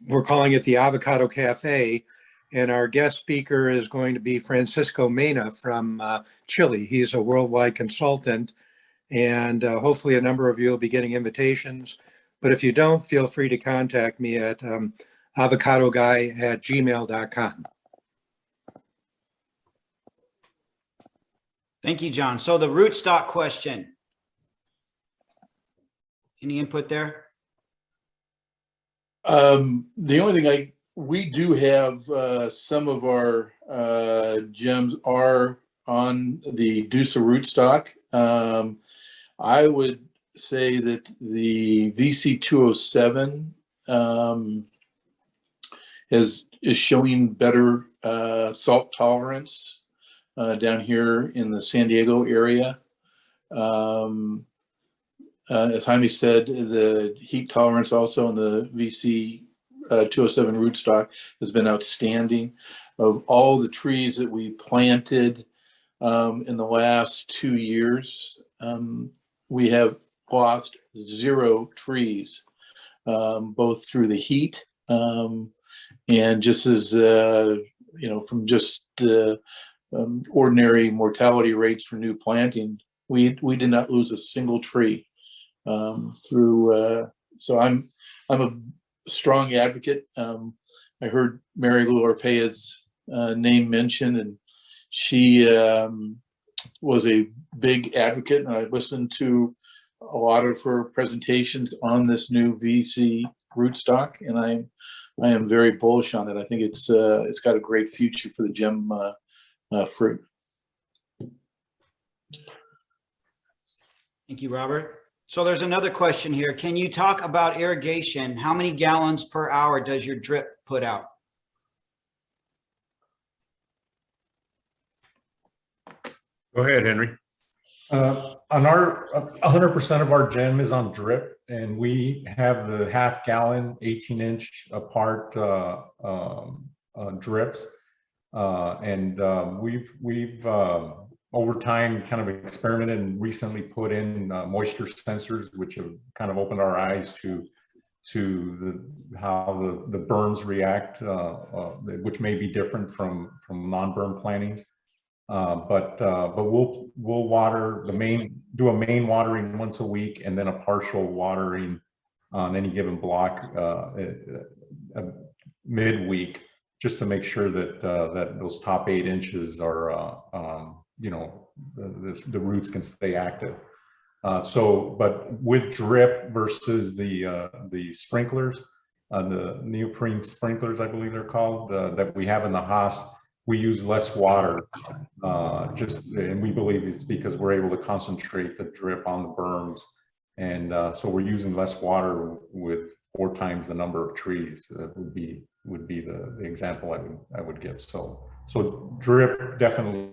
We're calling it the Avocado Cafe. And our guest speaker is going to be Francisco Mena from Chile. He's a worldwide consultant, and hopefully a number of you will be getting invitations. But if you don't, feel free to contact me at avocadoguy@gmail.com. Thank you, John. So the rootstock question. Any input there? The only thing we do have some of our gems are on the Dusa rootstock. I would say that the VC 207 is showing better salt tolerance down here in the San Diego area. As Jaime said, the heat tolerance also in the VC 207 rootstock has been outstanding. Of all the trees that we planted in the last 2 years, we have lost 0 trees, both through the heat and just as, from just ordinary mortality rates for new planting, we did not lose a single tree through. So I'm a strong advocate. I heard Mary Lou Orpea's name mentioned, and she was a big advocate, and I listened to a lot of her presentations on this new VC rootstock, and I am very bullish on it. I think it's got a great future for the gem fruit. Thank you, Robert. So there's another question here. Can you talk about irrigation? How many gallons per hour does your drip put out? Go ahead, Henry. On our 100% of our gem is on drip, and we have the half gallon, 18-inch apart drips, and we've over time kind of experimented and recently put in moisture sensors, which have kind of opened our eyes to how the berms react, which may be different from non-berm plantings. But we'll water do a main watering once a week, and then a partial watering on any given block midweek, just to make sure that that those top 8 inches are the roots can stay active. But with drip versus the sprinklers, the neoprene sprinklers, I believe they're called, that we have in the Haas, we use less water, and we believe it's because we're able to concentrate the drip on the berms, and so we're using less water with 4 times the number of trees. Would be the example I would give. So drip definitely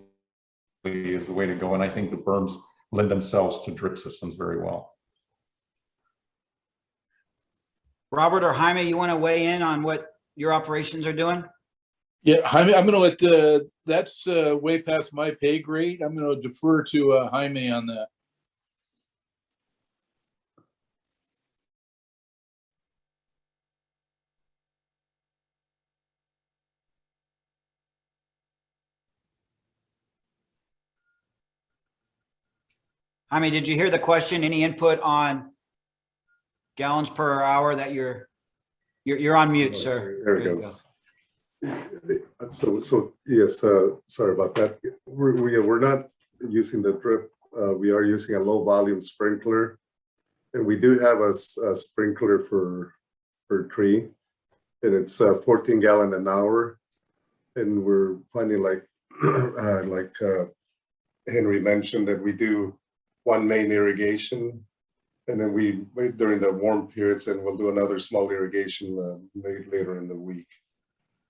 is the way to go, and I think the berms lend themselves to drip systems very well. Robert or Jaime, you want to weigh in on what your operations are doing? Yeah, Jaime, I'm going to let that's way past my pay grade. I'm going to defer to Jaime on that. Jaime, did you hear the question? Any input on gallons per hour that you're on mute, sir? There it goes. So yes, sorry about that. We're not using the drip. We are using a low volume sprinkler, and we do have a sprinkler for tree, and it's 14 gallon an hour. And we're finding, like Henry mentioned, that we do one main irrigation, and then we wait during the warm periods, and we'll do another small irrigation later in the week.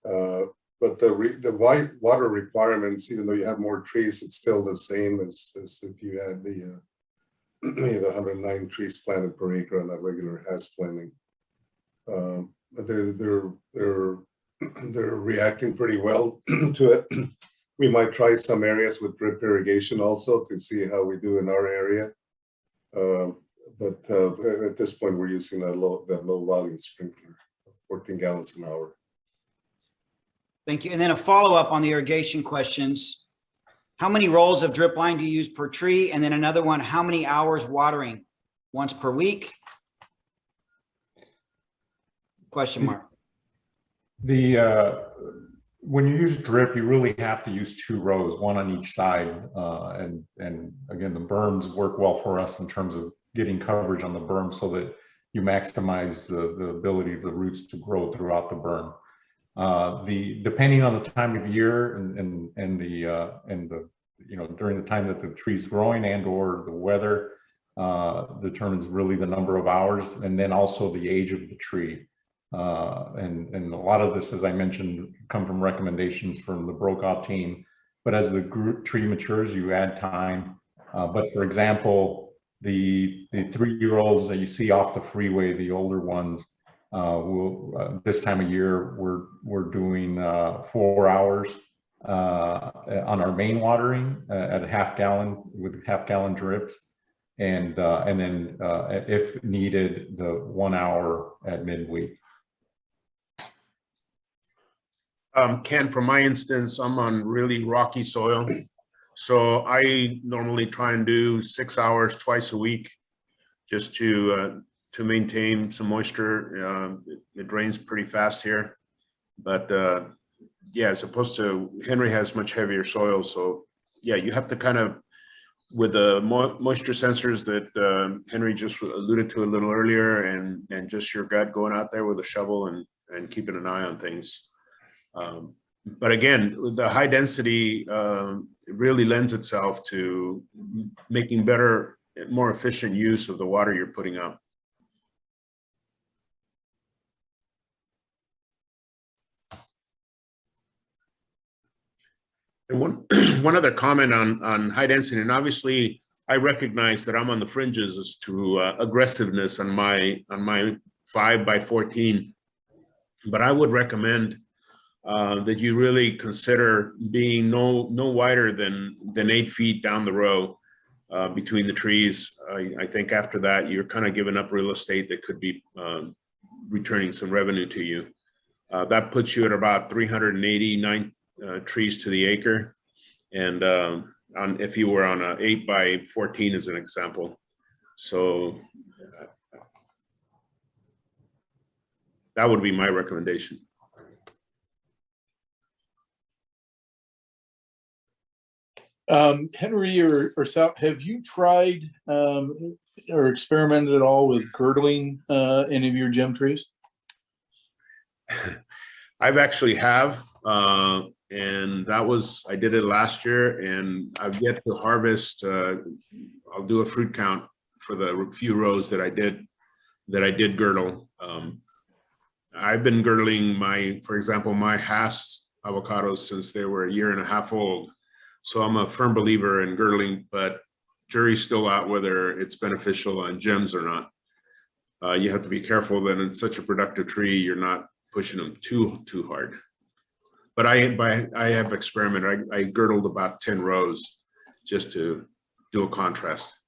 But the white water requirements, even though you have more trees, it's still the same as if you had the 109 trees planted per acre on that regular Haas planting. But they're reacting pretty well to it. We might try some areas with drip irrigation also to see how we do in our area. But at this point, we're using that low volume sprinkler, 14 gallons an hour. Thank you. And then a follow-up on the irrigation questions. How many rolls of drip line do you use per tree? And then another one, how many hours watering? Once per week? Question mark. When you use drip, you really have to use 2 rows, one on each side. And again, the berms work well for us in terms of getting coverage on the berm so that you maximize the ability of the roots to grow throughout the berm. Depending on the time of year and the during the time that the tree's growing and or the weather determines really the number of hours, and then also the age of the tree. And a lot of this, as I mentioned, come from recommendations from the Brokaw team. But as the tree matures, you add time. But for example, the 3-year-olds that you see off the freeway, the older ones, this time of year we're doing 4 hours on our main watering at a half gallon with half gallon drips, and then if needed, the 1 hour at midweek. Ken, for my instance, I'm on really rocky soil. So I normally try and do 6 hours twice a week just to maintain some moisture. It rains pretty fast here. But yeah, as opposed to Henry has much heavier soil. So yeah, you have to kind of, with the moisture sensors that Henry just alluded to a little earlier, and just your gut going out there with a shovel and keeping an eye on things. But again, the high density really lends itself to making better, more efficient use of the water you're putting out. And one other comment on high density, and obviously I recognize that I'm on the fringes as to aggressiveness on my 5x14, but I would recommend that you really consider being no wider than 8 feet down the row between the trees. I think after that, you're kind of giving up real estate that could be returning some revenue to you. That puts you at about 389 trees to the acre. And if you were on a 8x14 as an example. So that would be my recommendation. Henry or Sal, have you tried or experimented at all with girdling any of your gem trees? I've actually have, and I did it last year, and I've yet to harvest. I'll do a fruit count for the few rows that I did girdle. I've been girdling for example, my Hass avocados since they were 1.5 years old. So I'm a firm believer in girdling, but jury's still out whether it's beneficial on gems or not. You have to be careful that in such a productive tree, you're not pushing them too hard. But I have experimented. I girdled about 10 rows just to do a contrast.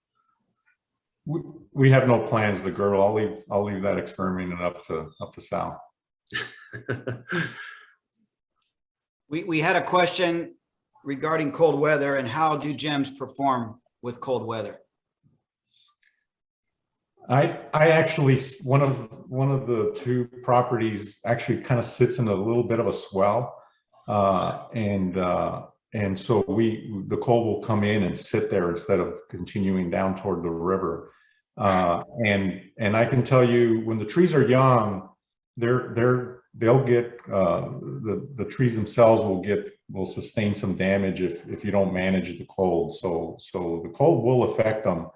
We have no plans to girdle. I'll leave that experiment up to Sal. We had a question regarding cold weather and how do gems perform with cold weather? I actually, one of the two properties actually kind of sits in a little bit of a swell, and so the cold will come in and sit there instead of continuing down toward the river. And I can tell you, when the trees are young, they'll get the trees themselves will sustain some damage if you don't manage the cold. So the cold will affect them.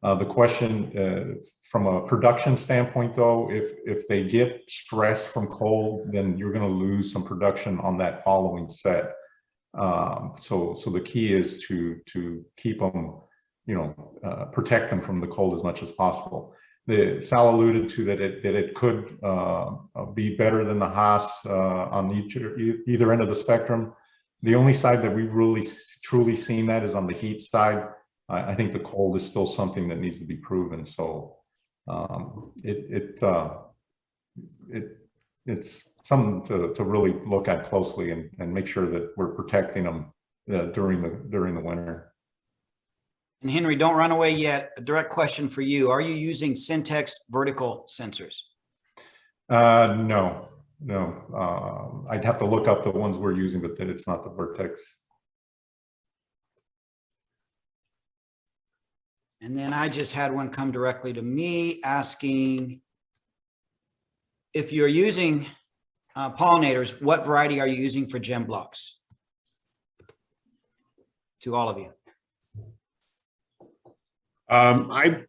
The question from a production standpoint, though, if they get stress from cold, then you're going to lose some production on that following set. So the key is to keep them, protect them from the cold as much as possible. Sal alluded to that it could be better than the Haas on either end of the spectrum. The only side that we've really truly seen that is on the heat side. I think the cold is still something that needs to be proven. So it's something to really look at closely and make sure that we're protecting them during the winter. And Henry, don't run away yet. A direct question for you. Are you using Syntex vertical sensors? No. I'd have to look up the ones we're using, but it's not the Vertex. And then I just had one come directly to me asking if you're using pollinators, what variety are you using for gem blocks? To all of you. I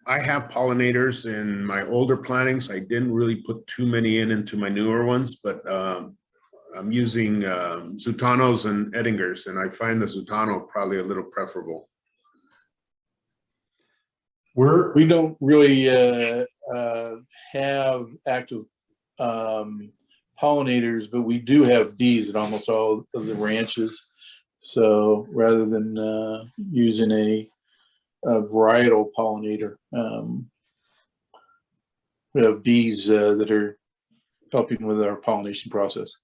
have pollinators in my older plantings. I didn't really put too many into my newer ones, but I'm using Zutanos and Eddingers, and I find the Zutano probably a little preferable. We don't really have active pollinators, but we do have bees at almost all of the ranches. So rather than using a varietal pollinator, we have bees that are helping with our pollination process.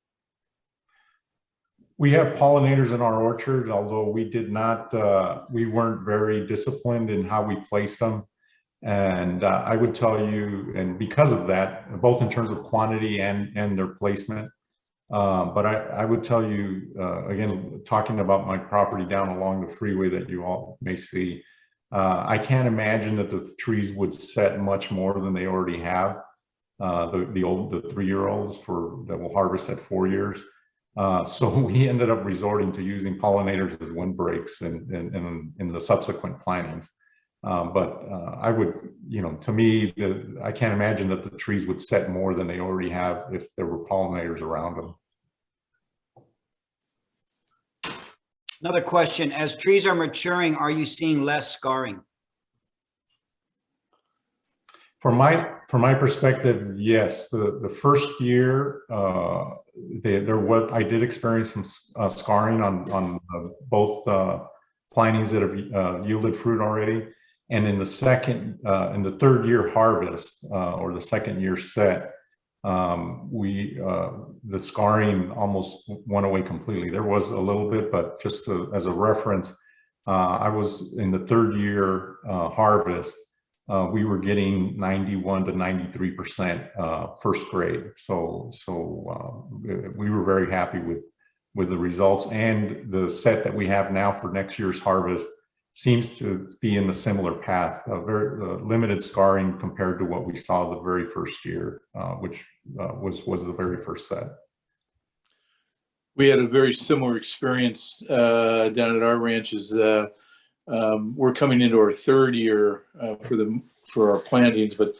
We have pollinators in our orchard, although we did not, we weren't very disciplined in how we placed them. And I would tell you, and because of that, both in terms of quantity and their placement, but I would tell you, again, talking about my property down along the freeway that you all may see, I can't imagine that the trees would set much more than they already have. The 3-year-olds that will harvest at 4 years. So we ended up resorting to using pollinators as windbreaks in the subsequent plantings. But I would, to me, I can't imagine that the trees would set more than they already have if there were pollinators around them. Another question, as trees are maturing, are you seeing less scarring? From my perspective, yes. The first year, I did experience some scarring on both plantings that have yielded fruit already, and in the third year harvest or the second year set, the scarring almost went away completely. There was a little bit, but just as a reference, I was in the third year harvest. We were getting 91 to 93% first grade. So we were very happy with the results, and the set that we have now for next year's harvest seems to be in a similar path, very limited scarring compared to what we saw the very first year, which was the very first set. We had a very similar experience down at our ranches. We're coming into our third year for our plantings, but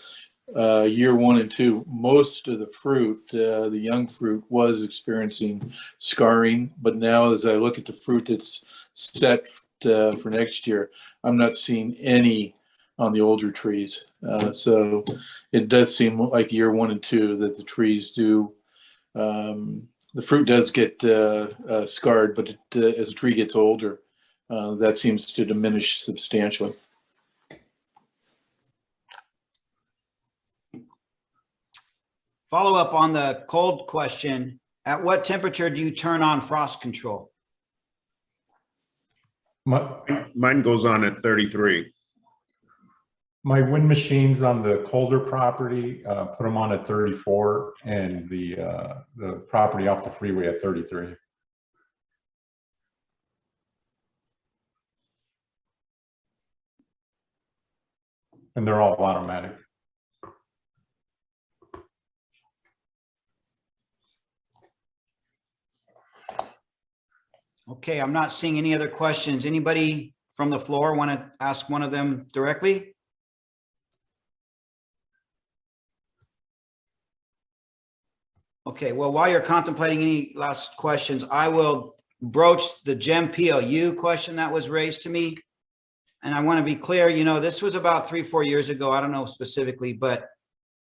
year 1 and 2, most of the fruit, the young fruit, was experiencing scarring. But now, as I look at the fruit that's set for next year, I'm not seeing any on the older trees. So it does seem like year 1 and 2 that the trees do. The fruit does get scarred, but as the tree gets older, that seems to diminish substantially. Follow up on the cold question. At what temperature do you turn on frost control? Mine goes on at 33. My wind machines on the colder property, put them on at 34, and the property off the freeway at 33. And they're all automatic. Okay, I'm not seeing any other questions. Anybody from the floor want to ask one of them directly? Okay, well, while you're contemplating any last questions, I will broach the GEM PLU question that was raised to me. And I want to be clear, this was about 3-4 years ago. I don't know specifically, but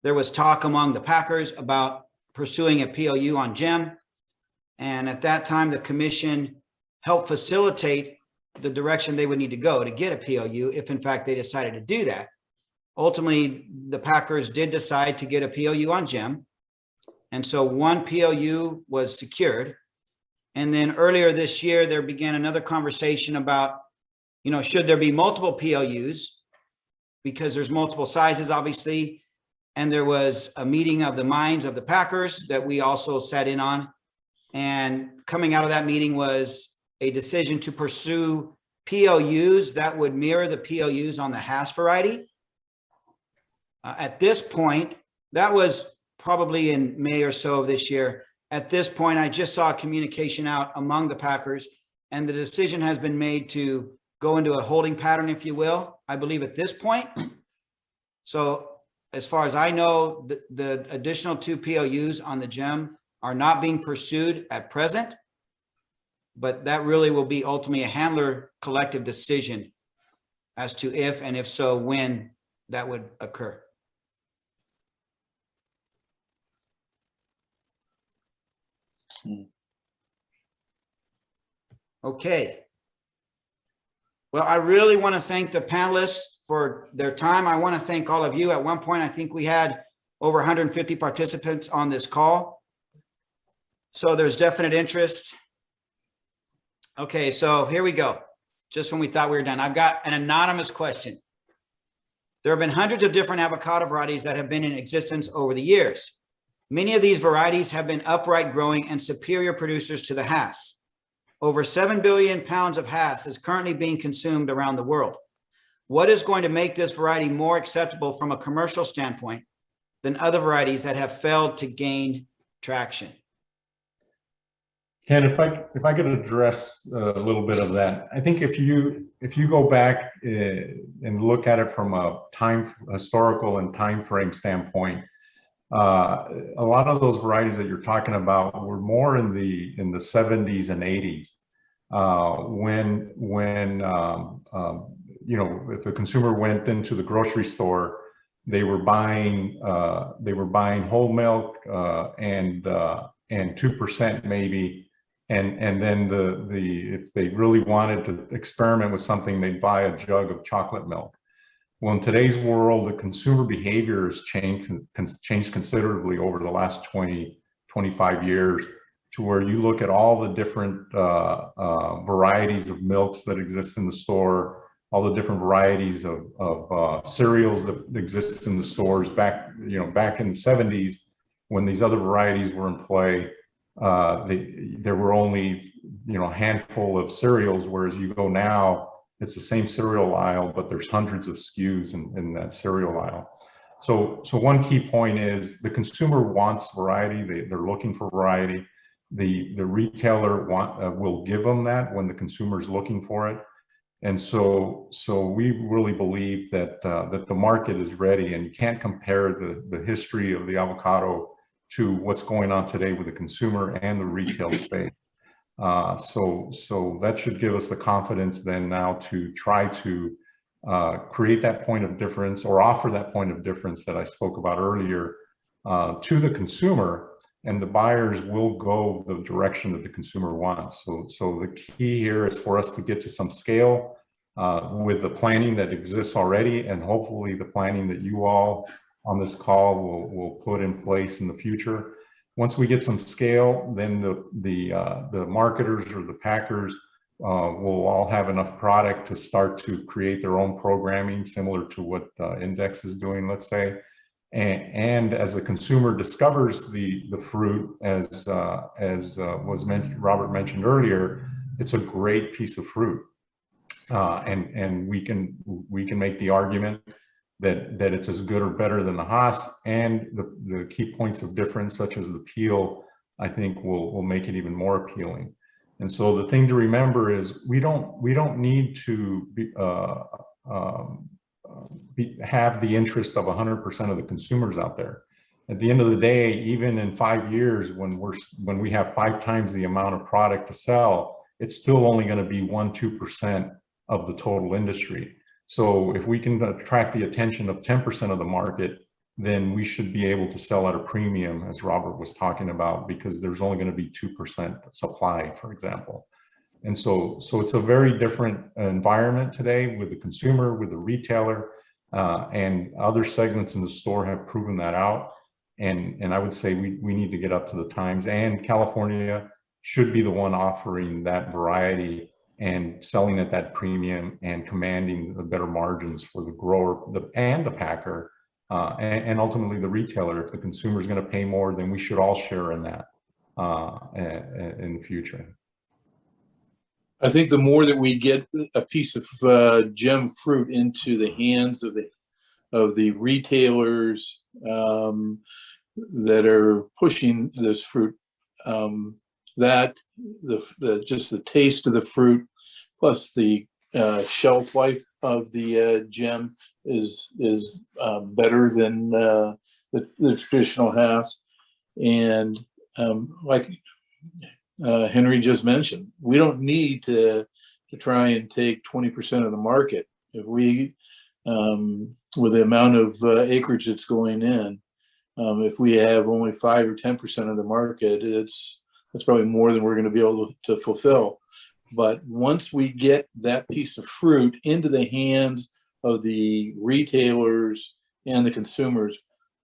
there was talk among the Packers about pursuing a PLU on GEM. And at that time, the commission helped facilitate the direction they would need to go to get a PLU if in fact they decided to do that. Ultimately, the Packers did decide to get a PLU on GEM. And so one PLU was secured. And then earlier this year, there began another conversation about, should there be multiple PLUs, because there's multiple sizes, obviously. And there was a meeting of the minds of the Packers that we also sat in on. And coming out of that meeting was a decision to pursue PLUs that would mirror the PLUs on the Hass variety. At this point, that was probably in May or so of this year. At this point, I just saw a communication out among the Packers, and the decision has been made to go into a holding pattern, if you will, I believe at this point. So as far as I know, the additional 2 PLUs on the GEM are not being pursued at present, but that really will be ultimately a handler collective decision as to if, and if so, when that would occur. Okay. Well, I really want to thank the panelists for their time. I want to thank all of you. At one point, I think we had over 150 participants on this call. So there's definite interest. Okay, so here we go. Just when we thought we were done, I've got an anonymous question. There have been hundreds of different avocado varieties that have been in existence over the years. Many of these varieties have been upright growing and superior producers to the Hass. Over 7 billion pounds of Hass is currently being consumed around the world. What is going to make this variety more acceptable from a commercial standpoint than other varieties that have failed to gain traction? Ken, if I could address a little bit of that, I think if you go back and look at it from a historical and time frame standpoint, a lot of those varieties that you're talking about were more in the 70s and 80s, when you know, if a consumer went into the grocery store, they were buying whole milk and 2% maybe. And then if they really wanted to experiment with something, they'd buy a jug of chocolate milk. Well, in today's world, the consumer behavior has changed considerably over the last 20, 25 years, to where you look at all the different varieties of milks that exist in the store, all the different varieties of cereals that exist in the stores back in the 70s, when these other varieties were in play. There were only a handful of cereals, whereas you go now, it's the same cereal aisle, but there's hundreds of SKUs in that cereal aisle. So one key point is the consumer wants variety. They're looking for variety. The retailer will give them that when the consumer is looking for it. And so we really believe that the market is ready, and you can't compare the history of the avocado to what's going on today with the consumer and the retail space. So that should give us the confidence then now to try to create that point of difference, or offer that point of difference that I spoke about earlier to the consumer, and the buyers will go the direction that the consumer wants. So the key here is for us to get to some scale with the planning that exists already, and hopefully the planning that you all on this call will put in place in the future. Once we get some scale, then the marketers or the packers will all have enough product to start to create their own programming, similar to what Index is doing, let's say. And as the consumer discovers the fruit, as was mentioned, Robert mentioned earlier, it's a great piece of fruit, and we can make the argument that it's as good or better than the Hass, and the key points of difference, such as the peel, I think will make it even more appealing. And so the thing to remember is we don't need to have the interest of 100% of the consumers out there. At the end of the day, even in 5 years, when we have 5 times the amount of product to sell, it's still only going to be 1-2% of the total industry. So if we can attract the attention of 10% of the market, then we should be able to sell at a premium, as Robert was talking about, because there's only going to be 2% supply, for example. And so it's a very different environment today with the consumer, with the retailer, and other segments in the store have proven that out. And I would say we need to get up to the times, and California should be the one offering that variety and selling at that premium and commanding the better margins for the grower and the packer, and ultimately the retailer. If the consumer is going to pay more, then we should all share in that in the future. I think the more that we get a piece of gem fruit into the hands of the retailers that are pushing this fruit, that just the taste of the fruit, plus the shelf life of the gem is better than the traditional Hass. And like Henry just mentioned, we don't need to try and take 20% of the market. If we, with the amount of acreage that's going in, if we have only 5 or 10% of the market, that's probably more than we're going to be able to fulfill. But once we get that piece of fruit into the hands of the retailers and the consumers,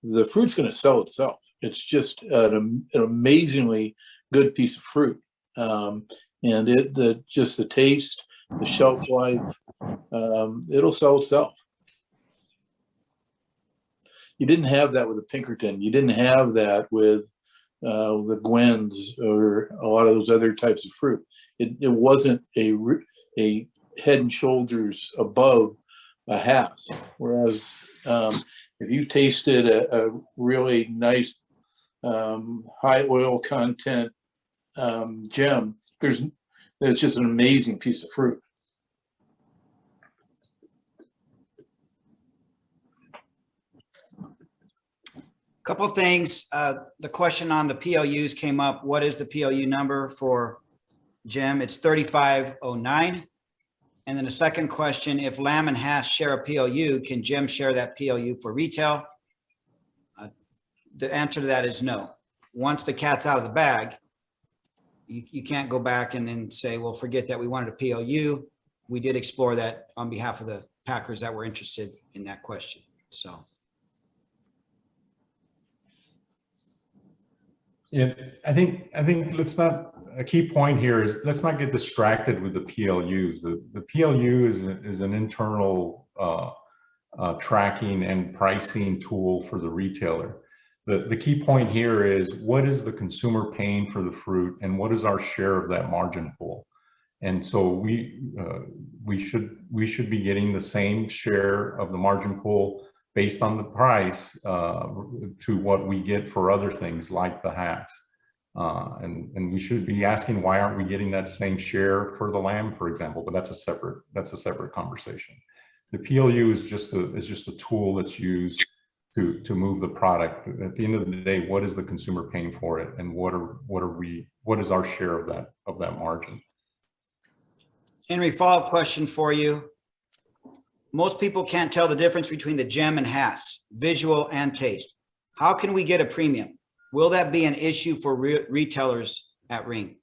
the fruit's going to sell itself. It's just an amazingly good piece of fruit. And just the taste, the shelf life, it'll sell itself. You didn't have that with the Pinkerton. You didn't have that with the Gwens or a lot of those other types of fruit. It wasn't a head and shoulders above a Hass. Whereas if you tasted a really nice high oil content gem, it's just an amazing piece of fruit. Couple of things. The question on the PLUs came up. What is the PLU number for Gem? It's 3509. And then the second question, if Lamb and Hass share a PLU, can Gem share that PLU for retail? The answer to that is no. Once the cat's out of the bag, you can't go back and then say, well, forget that we wanted a PLU. We did explore that on behalf of the packers that were interested in that question. So. Yeah, I think a key point here is let's not get distracted with the PLUs. The PLU is an internal tracking and pricing tool for the retailer. The key point here is what is the consumer paying for the fruit and what is our share of that margin pool? And so we should be getting the same share of the margin pool based on the price to what we get for other things like the Hass. And we should be asking, why aren't we getting that same share for the lamb, for example? But that's a separate conversation. The PLU is just a tool that's used to move the product. At the end of the day, what is the consumer paying for it, and what is our share of that margin? Henry, follow-up question for you. Most people can't tell the difference between the Gem and Hass, visual and taste. How can we get a premium? Will that be an issue for retailers at Ring?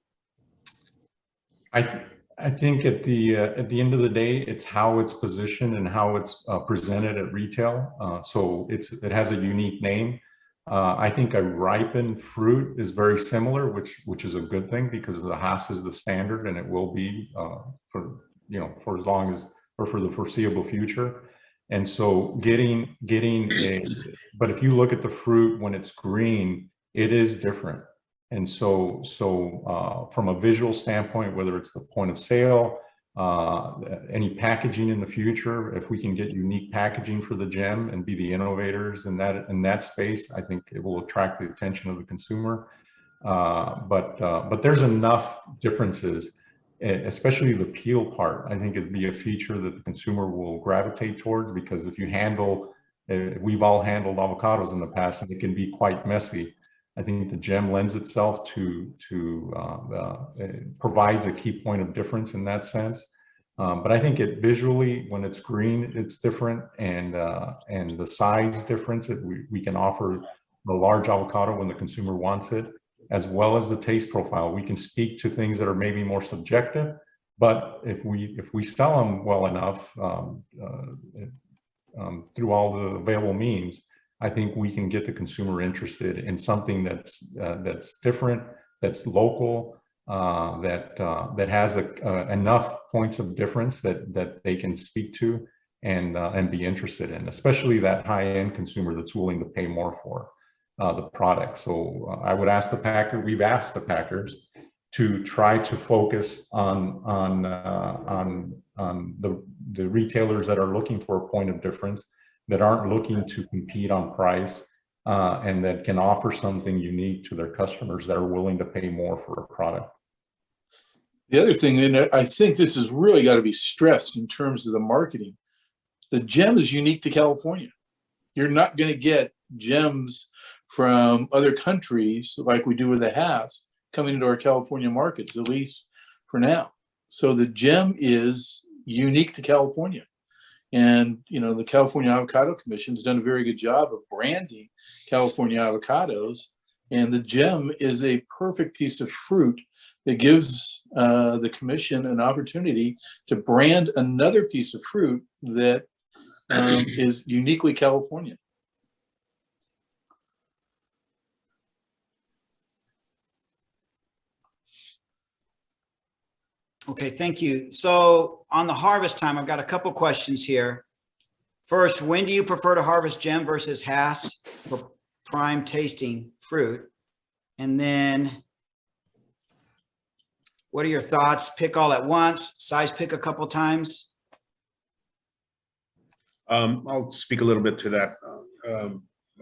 I think at the end of the day, it's how it's positioned and how it's presented at retail. So it has a unique name. I think a ripened fruit is very similar, which is a good thing because the Hass is the standard, and it will be for as long as, or for the foreseeable future. And so but if you look at the fruit when it's green, it is different. And so from a visual standpoint, whether it's the point of sale, any packaging in the future, if we can get unique packaging for the Gem and be the innovators in that space, I think it will attract the attention of the consumer. But there's enough differences, especially the peel part. I think it'd be a feature that the consumer will gravitate towards, because if you we've all handled avocados in the past, and it can be quite messy. I think the Gem lends itself it provides a key point of difference in that sense. But I think visually, when it's green, it's different, and the size difference that we can offer the large avocado when the consumer wants it, as well as the taste profile. We can speak to things that are maybe more subjective, but if we sell them well enough through all the available means, I think we can get the consumer interested in something that's different, that's local, that has enough points of difference that they can speak to and be interested in, especially that high-end consumer that's willing to pay more for the product. So I would ask we've asked the packers to try to focus on the retailers that are looking for a point of difference, that aren't looking to compete on price, and that can offer something unique to their customers that are willing to pay more for a product. The other thing, and I think this has really got to be stressed in terms of the marketing, the Gem is unique to California. You're not going to get gems from other countries like we do with the Hass coming into our California markets, at least for now. So the Gem is unique to California. And, the California Avocado Commission has done a very good job of branding California avocados. And the Gem is a perfect piece of fruit that gives the commission an opportunity to brand another piece of fruit that is uniquely California. Okay, thank you. So on the harvest time, I've got a couple questions here. First, when do you prefer to harvest gem versus Hass for prime tasting fruit? And then what are your thoughts? Pick all at once, size pick a couple times? I'll speak a little bit to that.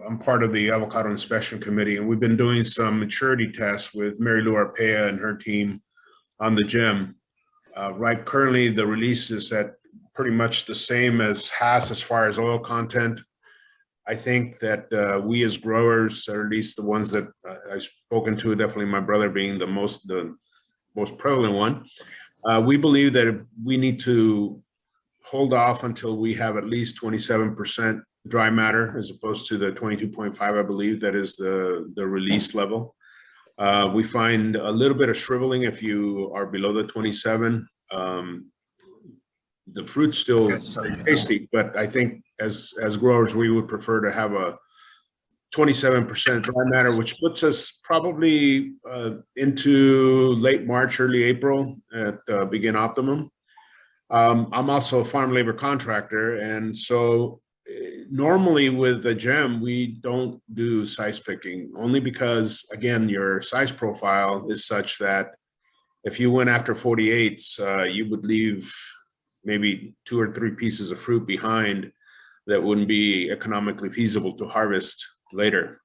I'm part of the avocado inspection committee, and we've been doing some maturity tests with Mary Lou Arpea and her team on the gem. Right, currently the release is at pretty much the same as Hass as far as oil content. I think that we as growers, or at least the ones that I've spoken to, definitely my brother being the most prevalent one, we believe that we need to hold off until we have at least 27% dry matter, as opposed to the 22.5, I believe, that is the release level. We find a little bit of shriveling if you are below the 27. The fruit's still very tasty, but I think as growers, we would prefer to have a 27% dry matter, which puts us probably into late March, early April at begin optimum. I'm also a farm labor contractor, and so normally with the gem, we don't do size picking, only because, again, your size profile is such that if you went after 48s, you would leave maybe 2 or 3 pieces of fruit behind that wouldn't be economically feasible to harvest later.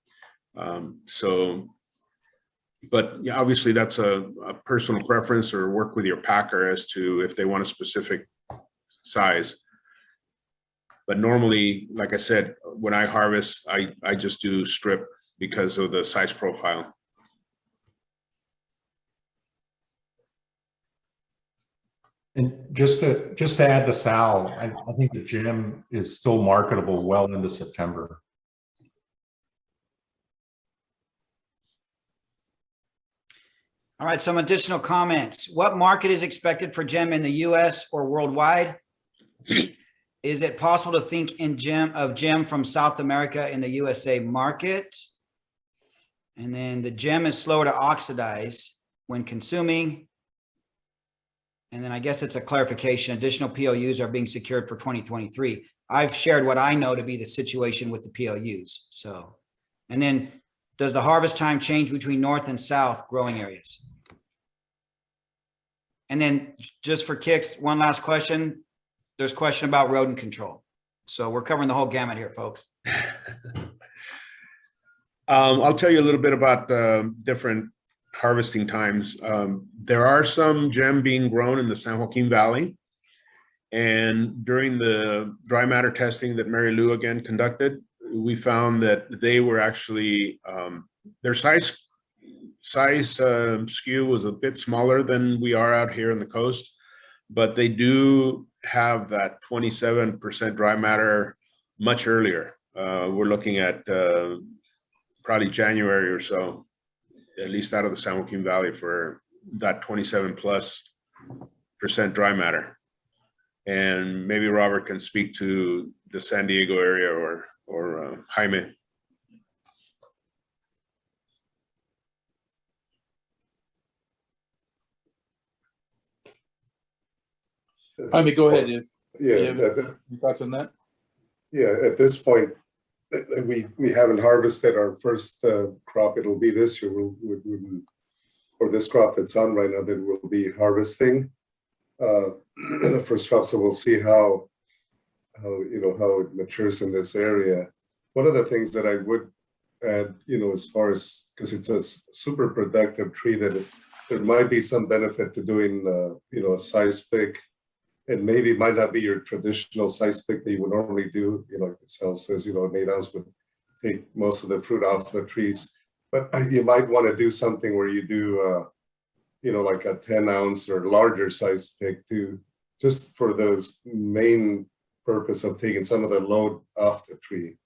But yeah, obviously that's a personal preference, or work with your packer as to if they want a specific size. But normally, like I said, when I harvest, I just do strip because of the size profile. And just to add to Sal, I think the gem is still marketable well into September. All right, some additional comments. What market is expected for gem in the US or worldwide? Is it possible to think in gem from South America in the USA market? And then the gem is slower to oxidize when consuming. And then I guess it's a clarification. Additional POUs are being secured for 2023. I've shared what I know to be the situation with the POUs. So, and then does the harvest time change between north and south growing areas? And then just for kicks, one last question. There's a question about rodent control. So we're covering the whole gamut here, folks. I'll tell you a little bit about different harvesting times. There are some gem being grown in the San Joaquin Valley. And during the dry matter testing that Mary Lou again conducted, we found that they were actually, their size skew was a bit smaller than we are out here on the coast, but they do have that 27% dry matter much earlier. We're looking at probably January or so, at least out of the San Joaquin Valley, for that 27+% dry matter. And maybe Robert can speak to the San Diego area or Jaime. Jaime, go ahead. If Yeah, you have any thoughts on that? yeah, at this point, we haven't harvested our first crop. It'll be this year. For this crop that's on right now, that we'll be harvesting the first crop. So we'll see how it matures in this area. One of the things that I would add, as far as, because it's a super productive tree, that there might be some benefit to doing a size pick. And maybe it might not be your traditional size pick that you would normally do. Like Sal says, an 8-ounce would take most of the fruit off the trees. But you might want to do something where you do, like a 10-ounce or larger size pick too, just for those main purpose of taking some of the load off the tree.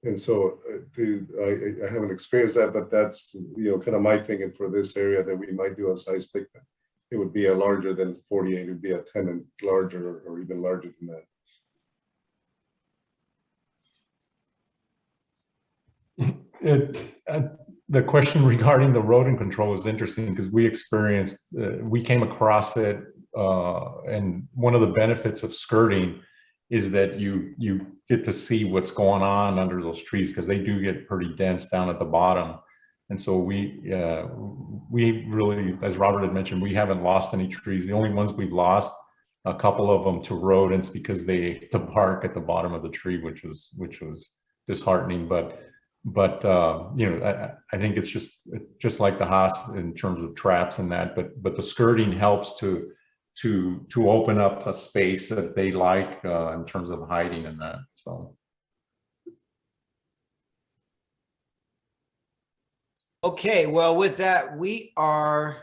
And so I haven't experienced that, but that's, kind of my thinking for this area, that we might do a size pick. It would be a larger than 48, it would be a 10 and larger, or even larger than that. The question regarding the rodent control is interesting, because we came across it and one of the benefits of skirting is that you get to see what's going on under those trees, because they do get pretty dense down at the bottom. And so we really, as Robert had mentioned, we haven't lost any trees. The only ones we've lost, a couple of them to rodents because they ate the bark at the bottom of the tree, which was disheartening. But you know, I think it's just like the Haas in terms of traps and that. But the skirting helps to open up a space that they like in terms of hiding and that. So. Okay, well, with that, we are,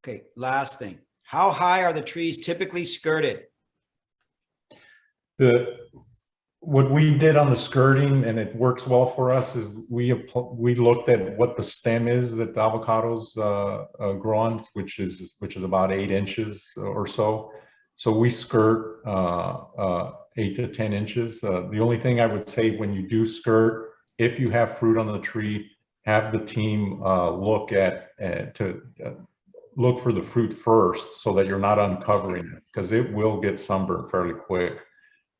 okay, last thing. How high are the trees typically skirted? What we did on the skirting, and it works well for us, is we looked at what the stem is that the avocados grow on, which is about 8 inches or so. So we skirt 8 to 10 inches. The only thing I would say when you do skirt, if you have fruit on the tree, have the team look for the fruit first, so that you're not uncovering it, because it will get sunburned fairly quick.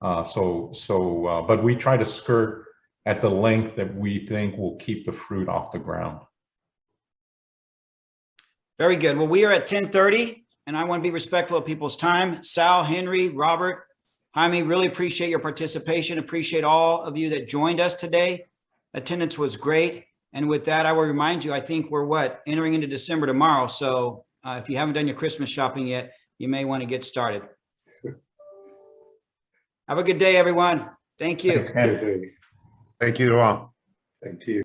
But we try to skirt at the length that we think will keep the fruit off the ground. Very good. Well, we are at 10:30, and I want to be respectful of people's time. Sal, Henry, Robert, Jaime, really appreciate your participation. Appreciate all of you that joined us today. Attendance was great. And with that, I will remind you, I think we're entering into December tomorrow. So if you haven't done your Christmas shopping yet, you may want to get started. Have a good day, everyone. Thank you. Thanks, Ken. Good day. Thank you all. Thank you.